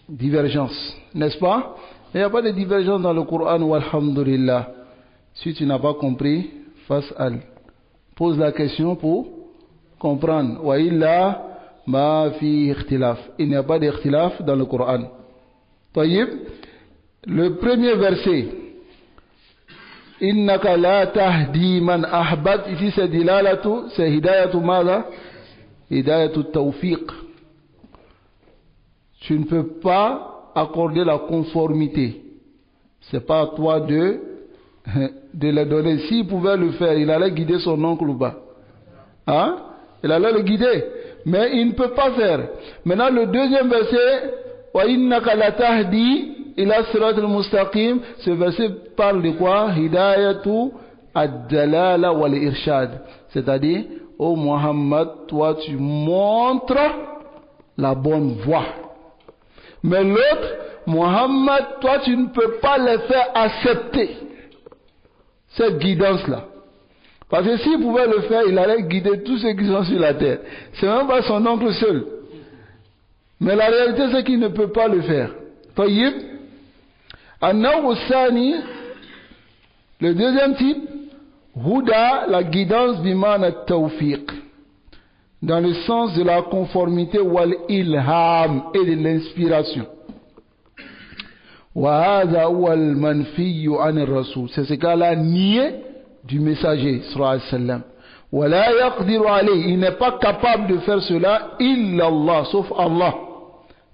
divergences, n'est-ce pas? Il n'y a pas de divergence dans le Coran, walhamdulillah. Si tu n'as pas compris, fas'al. Pose la question pour comprendre. Wa illa ma fi ikhtilaf. Il n'y a pas d'ikhtilaf dans le Coran. Tayyib, le premier verset. Innaka la tahdi man ahbab. Ici c'est dilalatu, c'est hidayatu mada? Hidayatu tawfiq. Tu ne peux pas accorder la conformité. C'est pas à toi de le donner. S'il pouvait le faire, il allait guider son oncle ou pas? Hein? Il allait le guider. Mais il ne peut pas faire. Maintenant, le deuxième verset, wa innaka la tahdi ila siratal mustaqim. Ce verset parle de quoi? Hidayatu ad-dalala wal irshad. C'est-à-dire, ô Muhammad, toi tu montres la bonne voie. Mais l'autre, Muhammad, toi tu ne peux pas les faire accepter cette guidance-là. Parce que s'il pouvait le faire, il allait guider tous ceux qui sont sur la terre. C'est même pas son oncle seul. Mais la réalité, c'est qu'il ne peut pas le faire. Tayyib. An-Naw Sani, le deuxième type, Huda, la guidance bimana tawfiq, dans le sens de la conformité wal ilham et de l'inspiration. Wa hadha huwa al-manfi 'an ar-rasul. C'est ce cas-là nié du messager sallallahu alayhi wa sallam. Wa la yaqdiru alayhi, il n'est pas capable de faire cela illa Allah, sauf Allah.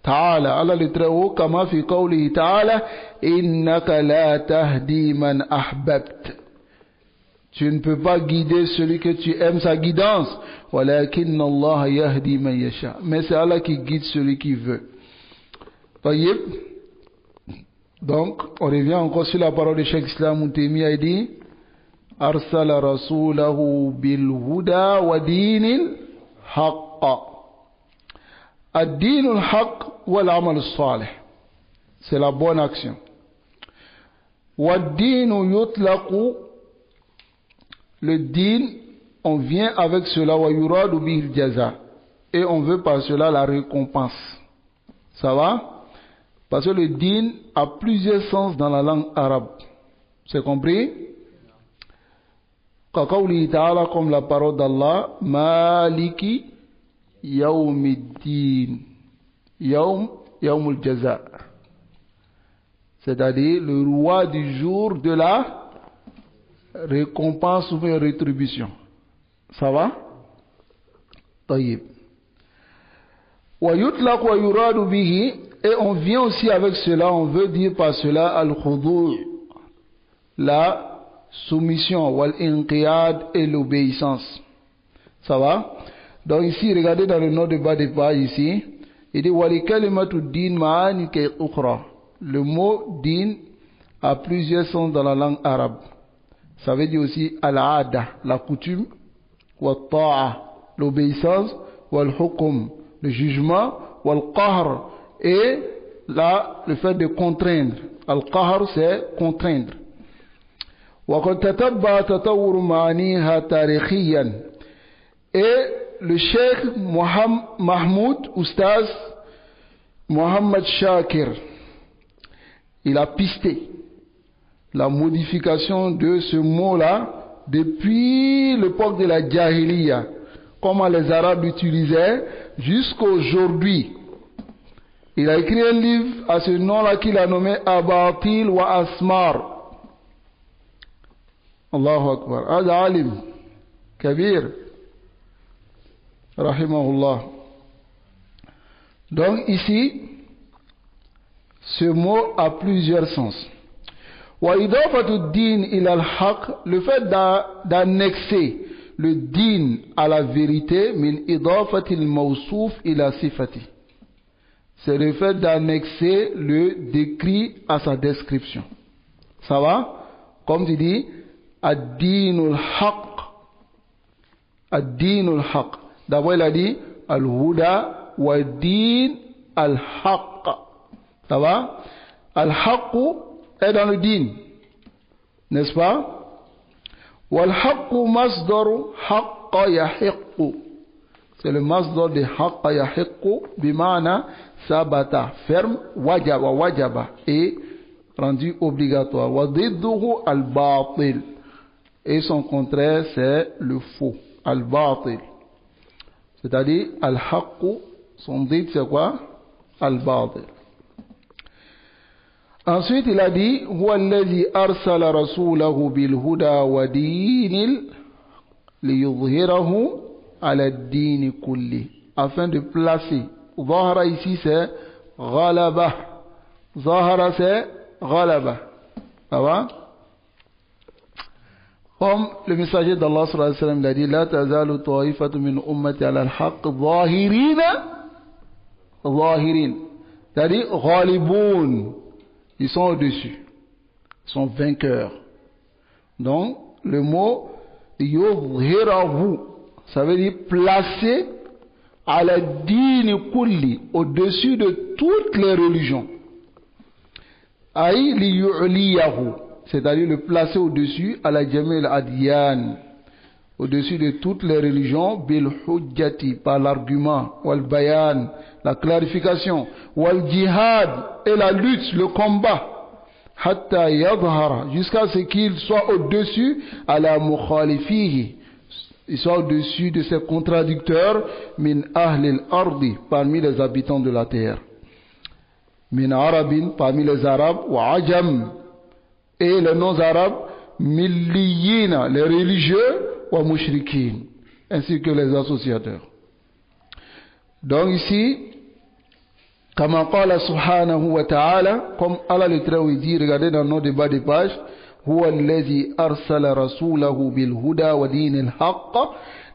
Ta'ala, Allah le très haut, kama fi qawlihi ta'ala, innaka la tahdi man ahbabt. Tu ne peux pas guider celui que tu aimes sa guidance. Walakinna Allah yahdi man yasha. Mais c'est Allah qui guide celui qui veut. Tayyib. Donc, on revient encore sur la parole de Cheikh Islam Taymiyyah. Il dit Arsala rasulahu bil huda wa dinil haqq. Ad-dinul haqq wal amal salih. C'est la bonne action. Wa ad-dinu yutlaqu. Le din, on vient avec cela, wa yuradu bil jaza, et on veut par cela la récompense. Ça va? Parce que le din a plusieurs sens dans la langue arabe. C'est compris? Kaqawli ta'ala, comme la parole d'Allah, Maliki yawmiddin. Yawmul jaza. C'est-à-dire le roi du jour de la récompense ou rétribution. Ça va? Tayyib. Wa yutlaq wa yuradu bihi, et on vient aussi avec cela, on veut dire par cela al-khudu', la soumission, wal inqiyad, et l'obéissance. Ça va? Donc ici, regardez dans le note de bas de page ici, il dit wali kalimatu din ma'ani kay ukhra. Le mot din a plusieurs sens dans la langue arabe. Ça veut dire aussi al-ada, la coutume, wa ta'a, l'obéissance, wal hukum, le jugement, wal qahr, et là, le fait de contraindre. Al-qahr, c'est contraindre. Wa qad tatabba tatawwur ma'aniha tarikhiyan. Et le cheikh Mahmoud Oustaz Mohamed Shakir, il a pisté la modification de ce mot-là depuis l'époque de la Jahiliya, comment les Arabes l'utilisaient jusqu'à aujourd'hui. Il a écrit un livre à ce nom-là qu'il a nommé Abatil wa Asmar. Allahu Akbar. Hada alim kabir rahimahullah. Donc ici, ce mot a plusieurs sens. Wa idafatu din ila al-haq, le fait d'annexer le din à la vérité, min idafati al-mawsouf ila sifati. C'est le fait d'annexer le décrit à sa description. Ça va? Comme tu dis, ad-dinul haq. ad-din al-haq. D'abord il a dit al-huda wa ad-din al-haq. Ça va? Al-haq est dans le din, n'est-ce pas? Wal-haq masdar haqqa yahiqqu. C'est le masdar de haqqa yahiqqu bimana sabata, ferme, wajaba, wajaba, et rendu obligatoire. Wa didduhu al-batil. Et son contraire, c'est le faux, al-batil. C'est-à-dire, al-haqq, son dit, c'est quoi? Al-batil. Ensuite, il a dit, huwa alladhi arsala rasulahu bil huda wa dinil liyudhhirahu ala ad-din kulli. Afin de placer. Zahara ici, c'est ghalaba. Zahara, c'est ghalaba. Ça va? Comme le messager d'Allah sallallahu alayhi wa sallam l'a dit, la tazalu ta'ifatu min ummati ala al-haqq zahirin. C'est-à-dire, ghaliboun. Ils sont au-dessus. Ils sont vainqueurs. Donc, le mot yudhhirahu, ça veut dire placer à la dîne kulli, au-dessus de toutes les religions. Aïe li yu'liyahu, c'est-à-dire le placer au-dessus à la jamil adyan, au-dessus de toutes les religions, bil hujjati, par l'argument, wal bayan, la clarification, wal jihad, et la lutte, le combat, hatta yadhara, jusqu'à ce qu'il soit au-dessus à la mukhalifihi, il soit au-dessus de ces contradicteurs, min ahlil ardi, parmi les habitants de la terre, min arabin, parmi les arabes, wa ajam, et les non-arabes, milliyina, les religieux, wa mushrikin, ainsi que les associateurs. Donc ici, kama qala subhanahu wa ta'ala, comme Allah le très haut dit, regardez dans nos débats de page, huwa alladhi arsala rasulahu bil huda wa dinil haqq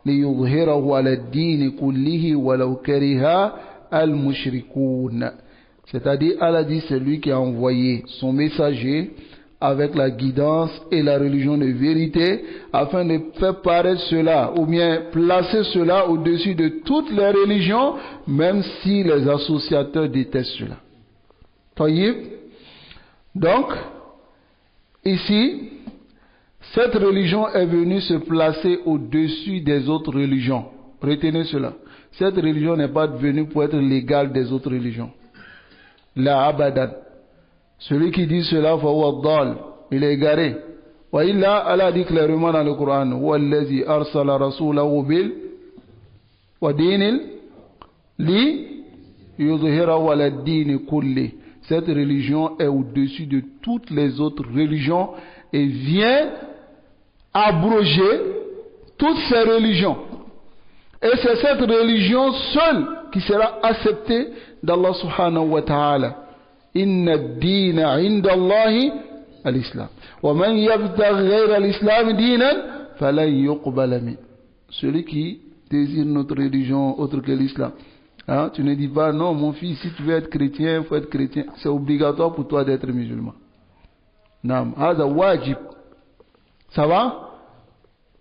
liyudhhirahu ala ad-din kullihi walau kariha al mushrikun. C'est-à-dire, Allah dit, c'est lui qui a envoyé son messager avec la guidance et la religion de vérité, afin de faire paraître cela, ou bien placer cela au-dessus de toutes les religions, même si les associateurs détestent cela. Taïb. Donc, ici, cette religion est venue se placer au-dessus des autres religions. Retenez cela. Cette religion n'est pas venue pour être l'égale des autres religions. La abadan. Celui qui dit cela, il est égaré. Wa illa, Allah dit clairement dans le Coran, huwa allazi arsala rasulahu bil wa dinil li yudhhirahu ala ad-din kulli. Cette religion est au-dessus de toutes les autres religions et vient abroger toutes ces religions. Et c'est cette religion seule qui sera acceptée d'Allah subhanahu wa ta'ala. Inna ad-dina 'inda Allahi al-Islam. Wa man yabtaghi ghayra al-Islam dinan falan yuqbala min. Celui qui désire notre religion autre que l'islam. Hein? Tu ne dis pas, non, mon fils, si tu veux être chrétien, il faut être chrétien. C'est obligatoire pour toi d'être musulman. Naam, hada wajib. Ça va?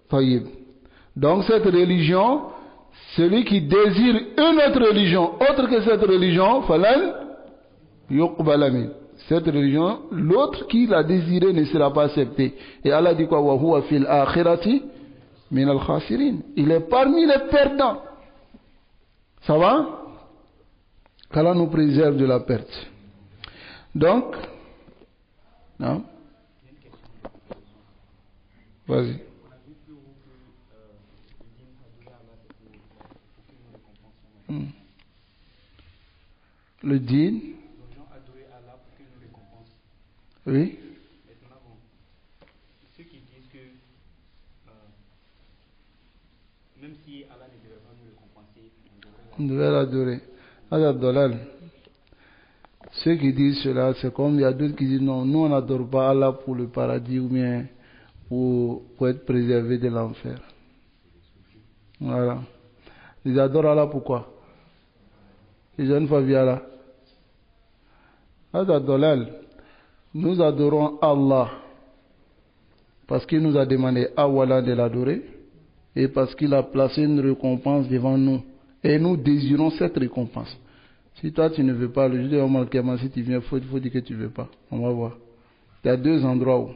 Tayyib. Donc cette religion, celui qui désire une autre religion autre que cette religion, falan yuqbala min. Cette religion, l'autre qui l'a désiré ne sera pas accepté. Et Allah dit quoi? Wa huwa fil akhirati min al khasirin. Il est parmi les perdants. Ça va? Qu'Allah nous préserve de la perte. Donc, non? Vas-y. Le dîn. Oui. Maintenant, bon, ceux qui disent que même si Allah ne devait pas nous le compenser, on devait l'adorer. Allah, ceux qui disent cela, c'est comme il y a d'autres qui disent non, nous on n'adore pas Allah pour le paradis ou bien pour être préservé de l'enfer. Voilà. Ils adorent Allah pourquoi? Les jeunes fois via là. Allah, nous adorons Allah parce qu'il nous a demandé awala de l'adorer et parce qu'il a placé une récompense devant nous. Et nous désirons cette récompense. Si toi tu ne veux pas, le jour de Yawm al-Qiyamah, si tu viens, il faut dire que tu ne veux pas. On va voir. Il y a deux endroits où,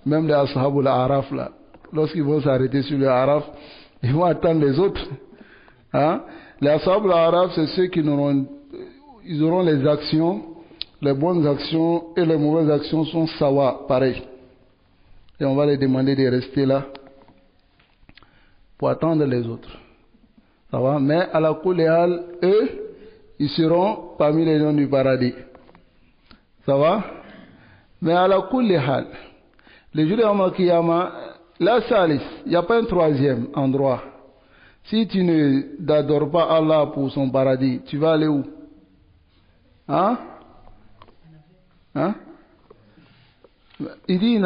même les Ashab al-Araf là, lorsqu'ils vont s'arrêter sur le Araf, ils vont attendre les autres. Hein? Les Ashab al-Araf, c'est ceux qui ils auront les actions, les bonnes actions et les mauvaises actions sont sawa, pareil. Et on va les demander de rester là pour attendre les autres. Ça va? Mais à la Kouléal, eux, ils seront parmi les gens du paradis. Ça va? Mais à la Kouléal, les jours de Yawm al-Qiyamah, la Salis, il n'y a pas un troisième endroit. Si tu n'adores pas Allah pour son paradis, tu vas aller où? Hein? Hein? Il dit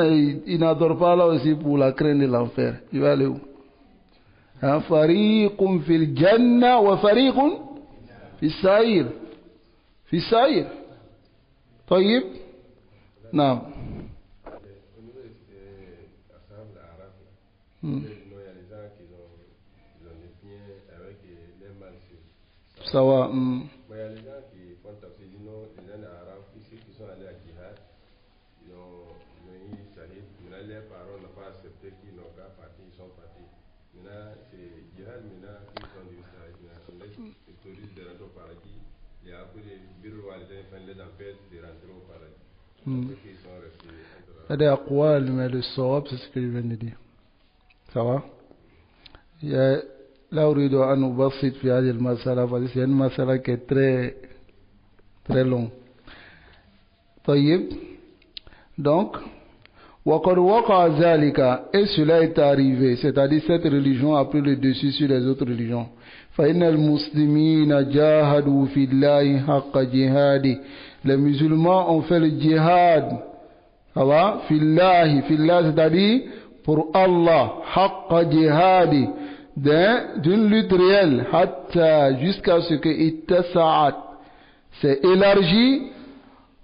il n'adore pas Allah aussi pour la crainte de l'enfer. Il va aller où? Fariqun fil Jannah wa fariqun fis Sa'ir. Fis Sa'ir. Tayyib? Non. Ça va. Il y a les gens qui font tafsir, les gens arabes, ici qui sont allés à Jihad, ils ont eu Shahid, maintenant les parents n'ont pas accepté qu'ils n'ont qu'à partir, ils sont partis. Maintenant, c'est Jihad, maintenant, ils sont du Shahid, on laisse les touristes de rentrer au paradis, et après les bureaux walidins, ils les empêchent de rentrer au paradis. Après qu'ils sont restés. C'est des aqwal, mais le sawab, c'est ce que je viens de dire. Ça va? لا أريد أن أبسط في هذه المسألة فهذه المسألة qui est très longue. طيب. Donc, وقد وقع ذلك, et cela est arrivé, c'est-à-dire cette religion a pris le dessus sur les autres religions. فإن المسلمين جاهدوا في الله حق جهاده. Les musulmans ont fait le djihad. Ça va? في الله, c'est-à-dire pour Allah, حق جهاده. D'une lutte réelle jusqu'à ce que ittasa'at, c'est élargi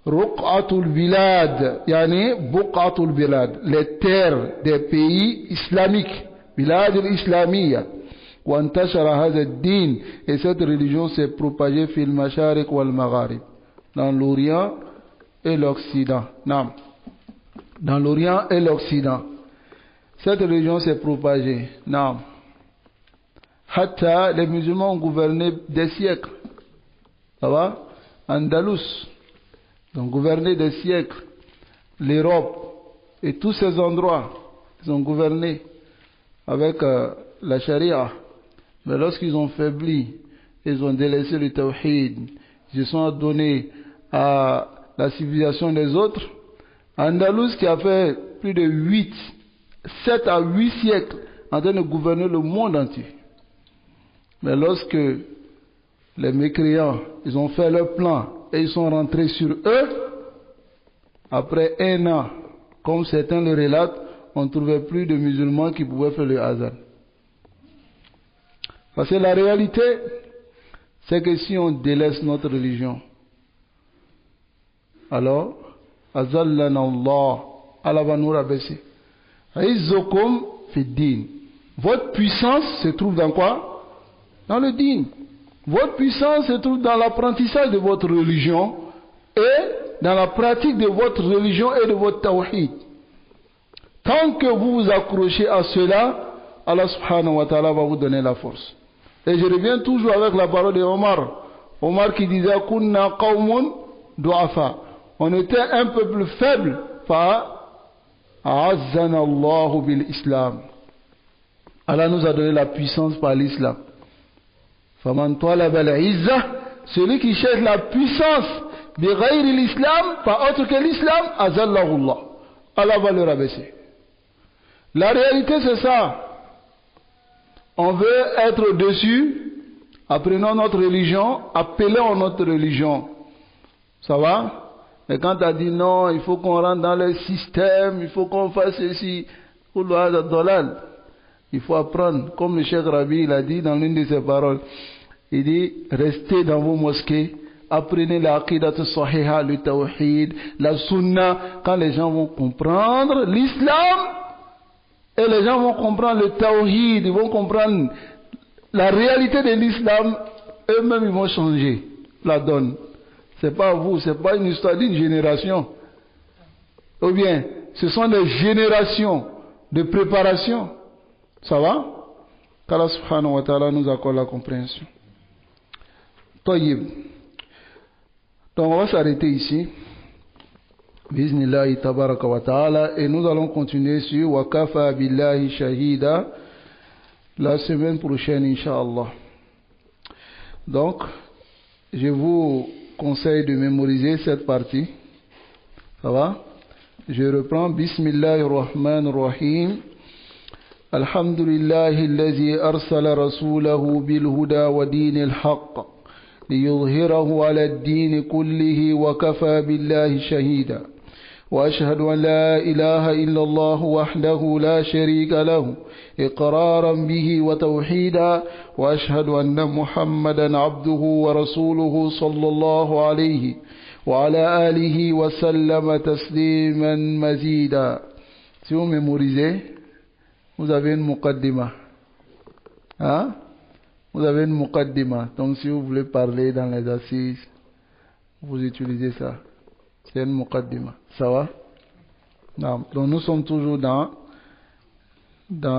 ruq'atul bilad, yani buq'atul bilad, les terres des pays islamiques, bilad al-islamiyya, wa antashara hadha ad-din, et cette religion s'est propagée fil mashariq wal magharib, dans l'Orient et l'Occident. Non, dans l'Orient et l'Occident, cette religion s'est propagée. Non. Hatta, les musulmans ont gouverné des siècles. Ça va? Andalus, ils ont gouverné des siècles. L'Europe et tous ces endroits, ils ont gouverné avec la charia. Mais lorsqu'ils ont faibli, ils ont délaissé le tawhid, ils se sont adonnés à la civilisation des autres. Andalus qui a fait plus de 7 à 8 siècles en train de gouverner le monde entier. Mais lorsque les mécréants, ils ont fait leur plan et ils sont rentrés sur eux, après 1 an, comme certains le relatent, on ne trouvait plus de musulmans qui pouvaient faire le azan. Parce que la réalité, c'est que si on délaisse notre religion, alors, azallana Allah, Allah va nous rabaisser. Izzokum fi din. Votre puissance se trouve dans quoi? Dans le din. Votre puissance se trouve dans l'apprentissage de votre religion et dans la pratique de votre religion et de votre tawhid. Tant que vous vous accrochez à cela, Allah subhanahu wa ta'ala va vous donner la force. Et je reviens toujours avec la parole de Omar. Omar qui disait Kunna qawmun du'afa. On était un peuple faible. Fa'azzana Allahu bil Islam. Allah nous a donné la puissance par l'islam. Celui qui cherche la puissance l'islam, pas autre que l'islam, azallahullah. Allah va le rabaisser. La réalité c'est ça. On veut être au-dessus, apprenons notre religion, appelons notre religion. Ça va? Et quand tu as dit non, il faut qu'on rentre dans le système, il faut qu'on fasse ceci, il faut apprendre, comme le Cheikh Rabi il a dit dans l'une de ses paroles, il dit, restez dans vos mosquées, apprenez la aqidat sahiha, le tawhid, la sunna, quand les gens vont comprendre l'islam, Et les gens vont comprendre le tawhid, ils vont comprendre la réalité de l'islam, eux-mêmes ils vont changer la donne. C'est pas vous, c'est pas une histoire d'une génération. Ou bien, ce sont des générations de préparation. Ça va? Qu'Allah subhanahu wa ta'ala nous accorde la compréhension. Tayyib. Donc on va s'arrêter ici. Bismillah tabaraka wa ta'ala. Et nous allons continuer sur Wa kafa billahi shahida la semaine prochaine, Inch'Allah. Donc, je vous conseille de mémoriser cette partie. Ça va? Je reprends. Bismillahirrahmanirrahim. Alhamdulillahi allazi arsala rasulahu bil huda wa dinil haqq liyuzhirahu ala ad-din kullihi wa kafa billahi shahida. وأشهد أن لا إله إلا الله وحده لا شريك له إقرارا به وتوحيدا وأشهد أن محمدا عبده ورسوله صلى الله عليه وعلى آله وسلم تسليما مزيدا. Si vous mémorisez, vous avez une muqaddima. Hein? Vous avez une muqaddima. Donc si vous voulez parler dans les assises, vous utilisez ça. C'est une muqaddima. Ça va? Non. Donc nous sommes toujours dans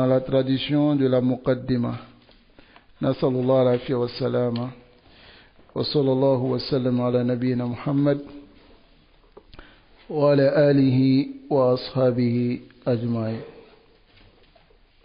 la tradition de la muqaddima. Nasallallahu alayhi wa sallam. Wa sallallahu wa sallam ala nabiyyina Muhammad wa ala alihi wa ashabihi ajma'in.